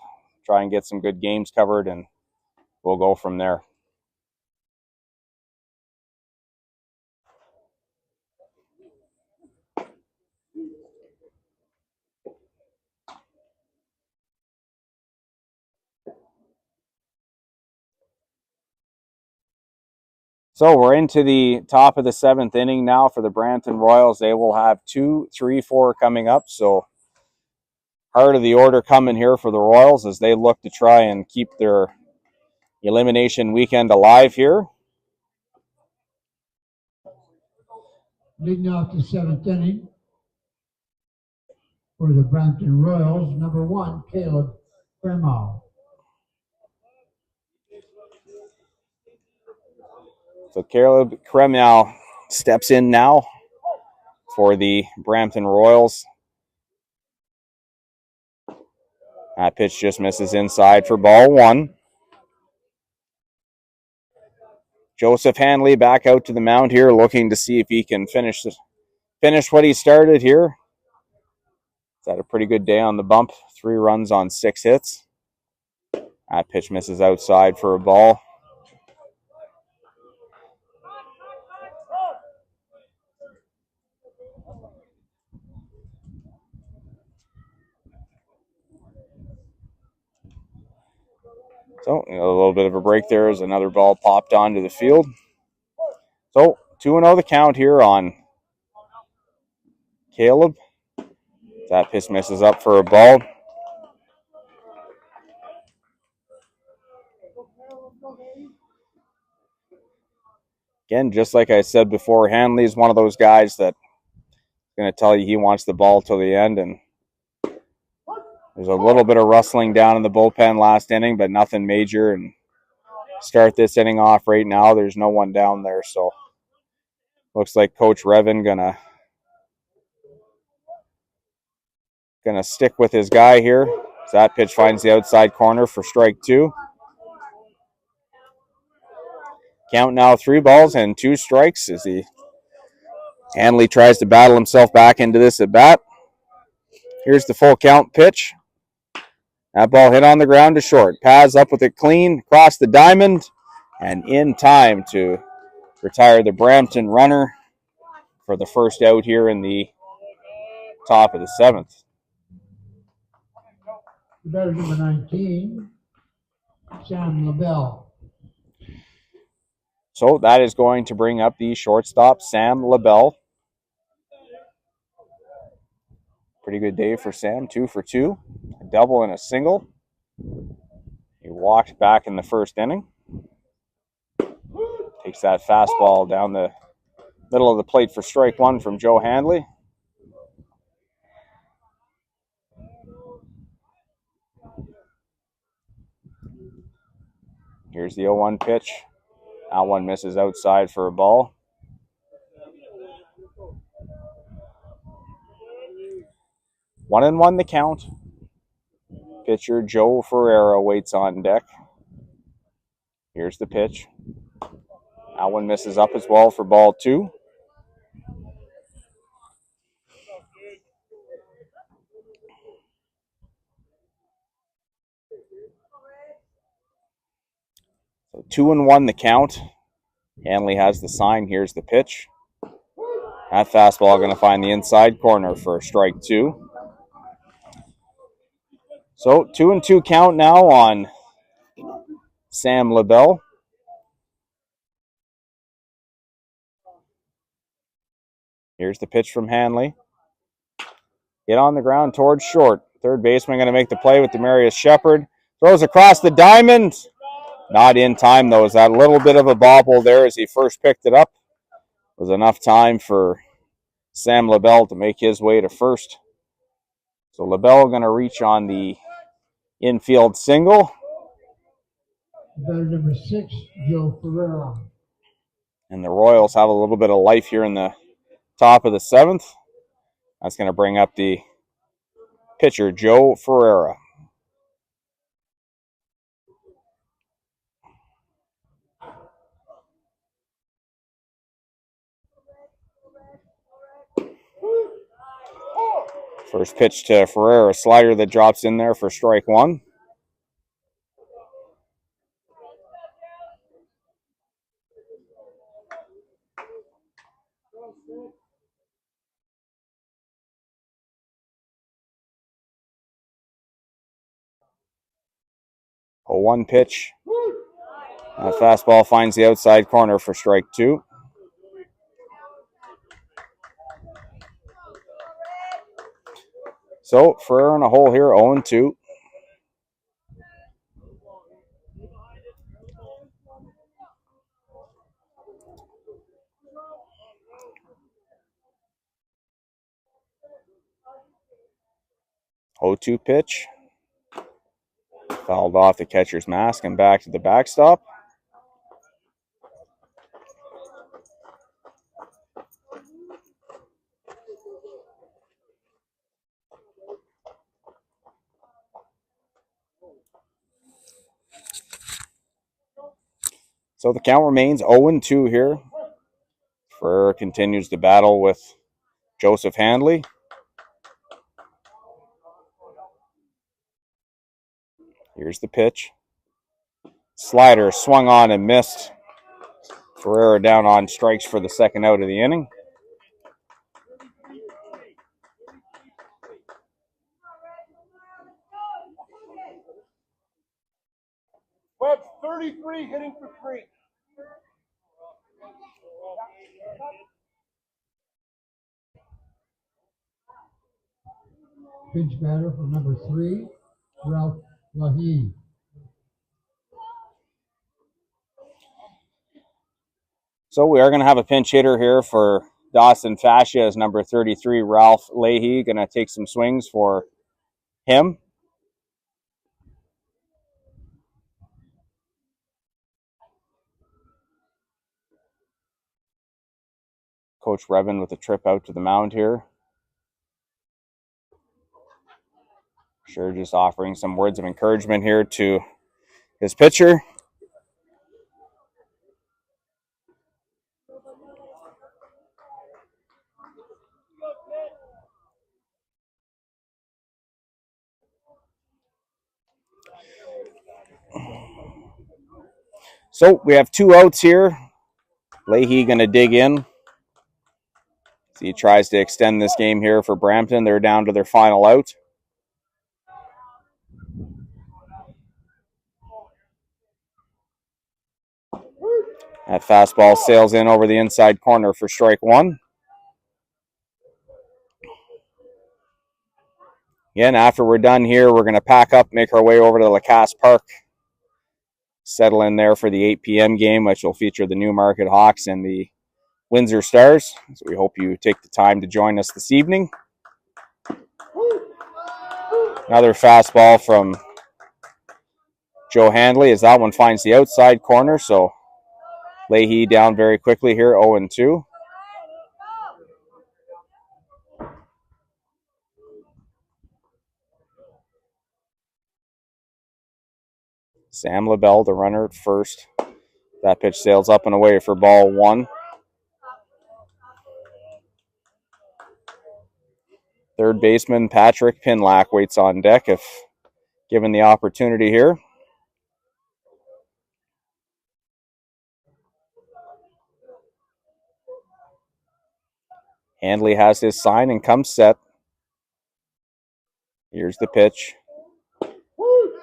try and get some good games covered, and we'll go from there. So we're into the top of the seventh inning now for the Brampton Royals. They will have 2, 3, 4 coming up. So heart of the order coming here for the Royals as they look to try and keep their elimination weekend alive here. Leading off the seventh inning for the Brampton Royals, number 1, Caleb Fremau. So Caleb Kremnow steps in now for the Brampton Royals. That pitch just misses inside for ball one. Joseph Hanley back out to the mound here, looking to see if he can finish what he started here. He's had a pretty good day on the bump. 3 runs on 6 hits. That pitch misses outside for a ball. So a little bit of a break there as another ball popped onto the field. So 2-0 the count here on Caleb. That pitch misses up for a ball. Again, just like I said before, Hanley's one of those guys that's going to tell you he wants the ball till the end. And there's a little bit of rustling down in the bullpen last inning, but nothing major. And start this inning off right now. There's no one down there, so looks like Coach Revin gonna stick with his guy here. So that pitch finds the outside corner for strike 2. Count now 3 balls and 2 strikes as Hanley tries to battle himself back into this at bat. Here's the full count pitch. That ball hit on the ground to short. Paz up with it clean, across the diamond, and in time to retire the Brampton runner for the first out here in the top of the 7th. Batter number 19, Sam LaBelle. So that is going to bring up the shortstop, Sam LaBelle. Pretty good day for Sam, 2 for 2, a double and a single. He walked back in the first inning. Takes that fastball down the middle of the plate for strike 1 from Joe Handley. Here's the 0-1 pitch. That one misses outside for a ball. One and one the count. Pitcher Joe Ferreira waits on deck. Here's the pitch. That one misses up as well for ball 2. So 2-1 the count. Hanley has the sign. Here's the pitch. That fastball going to find the inside corner for strike 2. So 2-2 count now on Sam LaBelle. Here's the pitch from Hanley. Hit on the ground towards short. Third baseman going to make the play with Demarius Shepard. Throws across the diamond. Not in time, though. Is that little bit of a bobble there as he first picked it up. Was enough time for Sam LaBelle to make his way to first. So LaBelle going to reach on the infield single. Batter number 6, Joe Ferreira. And the Royals have a little bit of life here in the top of the 7th. That's going to bring up the pitcher, Joe Ferreira. First pitch to Ferreira, slider that drops in there for strike 1. A 1 pitch. Fastball finds the outside corner for strike 2. So Ferreira in a hole here, 0-2. O2 pitch. Fouled off the catcher's mask and back to the backstop. So the count remains 0-2 here. Ferreira continues to battle with Joseph Handley. Here's the pitch. Slider swung on and missed. Ferreira down on strikes for the second out of the inning. 33 hitting for 3. Pinch batter for number 3, Ralph Lahey. So we are going to have a pinch hitter here for Dawson Fascia as number 33, Ralph Lahey, going to take some swings for him. Coach Revin with a trip out to the mound here. Sure, just offering some words of encouragement here to his pitcher. So we have 2 outs here. Lahey going to dig in. So he tries to extend this game here for Brampton. They're down to their final out. That fastball sails in over the inside corner for strike 1. Again, after we're done here, we're going to pack up, make our way over to Lacasse Park, settle in there for the 8 p.m. game, which will feature the Newmarket Hawks and the Windsor Stars. So we hope you take the time to join us this evening. Another fastball from Joe Handley as that one finds the outside corner. So Lahey down very quickly here, 0-2. Sam LaBelle, the runner at first. That pitch sails up and away for ball 1. Third baseman Patrick Pinlack waits on deck if given the opportunity here. Handley has his sign and comes set. Here's the pitch.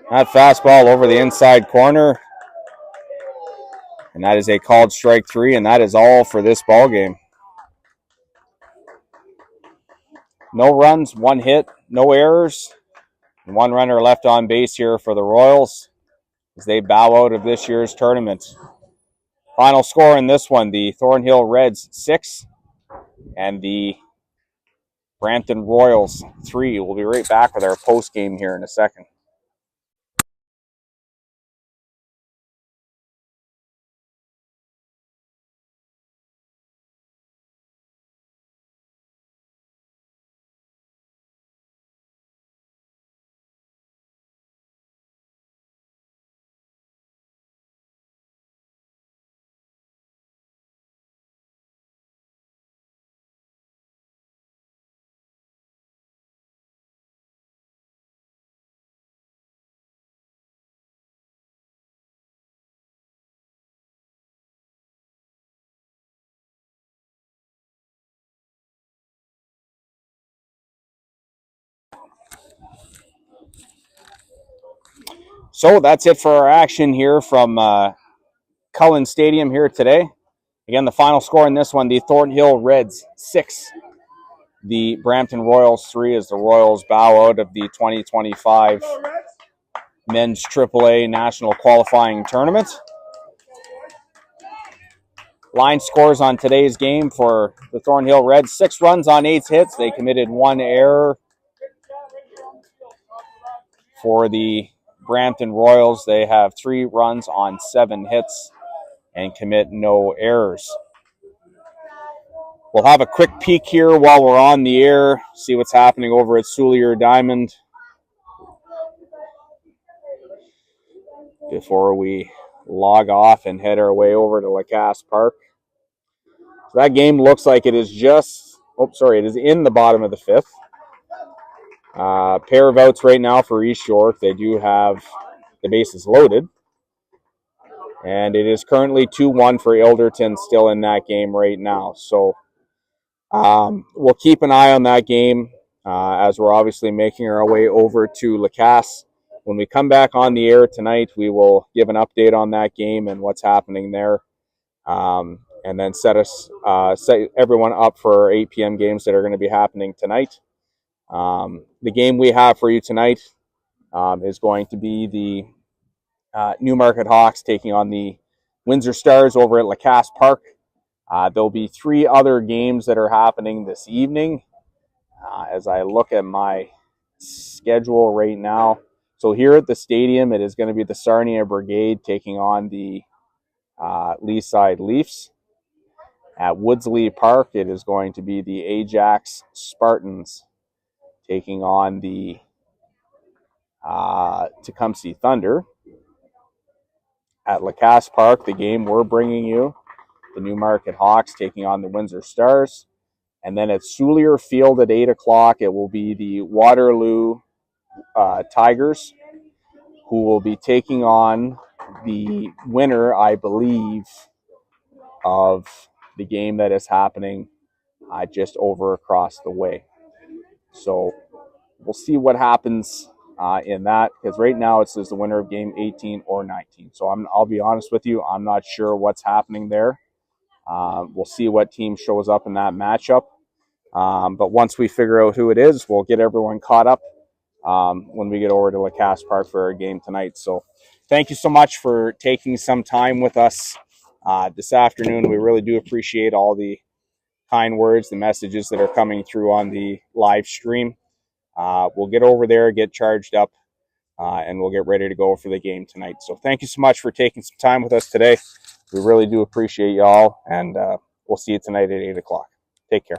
That fastball over the inside corner. And that is a called strike 3, and that is all for this ball game. No runs, 1 hit, no errors, and 1 runner left on base here for the Royals as they bow out of this year's tournament. Final score in this one, the Thornhill Reds 6 and the Brampton Royals 3. We'll be right back with our post game here in a second. So that's it for our action here from Cullen Stadium here today. Again, the final score in this one, the Thornhill Reds 6, the Brampton Royals 3, as the Royals bow out of the 2025 Men's AAA National Qualifying Tournament. Line scores on today's game for the Thornhill Reds: 6 runs on 8 hits. They committed 1 error. For the Brampton Royals, they have 3 runs on 7 hits and commit no errors. We'll have a quick peek here while we're on the air, see what's happening over at Soulier Diamond before we log off and head our way over to Lacasse Park. So that game looks like it is just, it is in the bottom of the 5th. Pair of outs right now for East York. They do have the bases loaded. And it is currently 2-1 for Ilderton, still in that game right now. So we'll keep an eye on that game as we're obviously making our way over to Lacasse When we come back on the air tonight, we will give an update on that game and what's happening there, and then set everyone up for our 8 p.m. games that are going to be happening tonight. The game we have for you tonight is going to be the Newmarket Hawks taking on the Windsor Stars over at Lacasse Park. There'll be 3 other games that are happening this evening. As I look at my schedule right now, so here at the stadium, it is going to be the Sarnia Brigade taking on the Leaside Leafs. At Woodsley Park, it is going to be the Ajax Spartans taking on the Tecumseh Thunder. At Lacasse Park, the game we're bringing you, the Newmarket Hawks taking on the Windsor Stars. And then at Soulier Field at 8 o'clock, it will be the Waterloo Tigers, who will be taking on the winner, I believe, of the game that is happening just over across the way. So we'll see what happens in that, because right now it says the winner of game 18 or 19. So I'll be honest with you, I'm not sure what's happening there. We'll see what team shows up in that matchup. But once we figure out who it is, we'll get everyone caught up when we get over to Lacasse Park for our game tonight. So thank you so much for taking some time with us this afternoon. We really do appreciate all the kind words, the messages that are coming through on the live stream. We'll get over there, get charged up, and we'll get ready to go for the game tonight. So thank you so much for taking some time with us today. We really do appreciate y'all, and we'll see you tonight at 8 o'clock. Take care.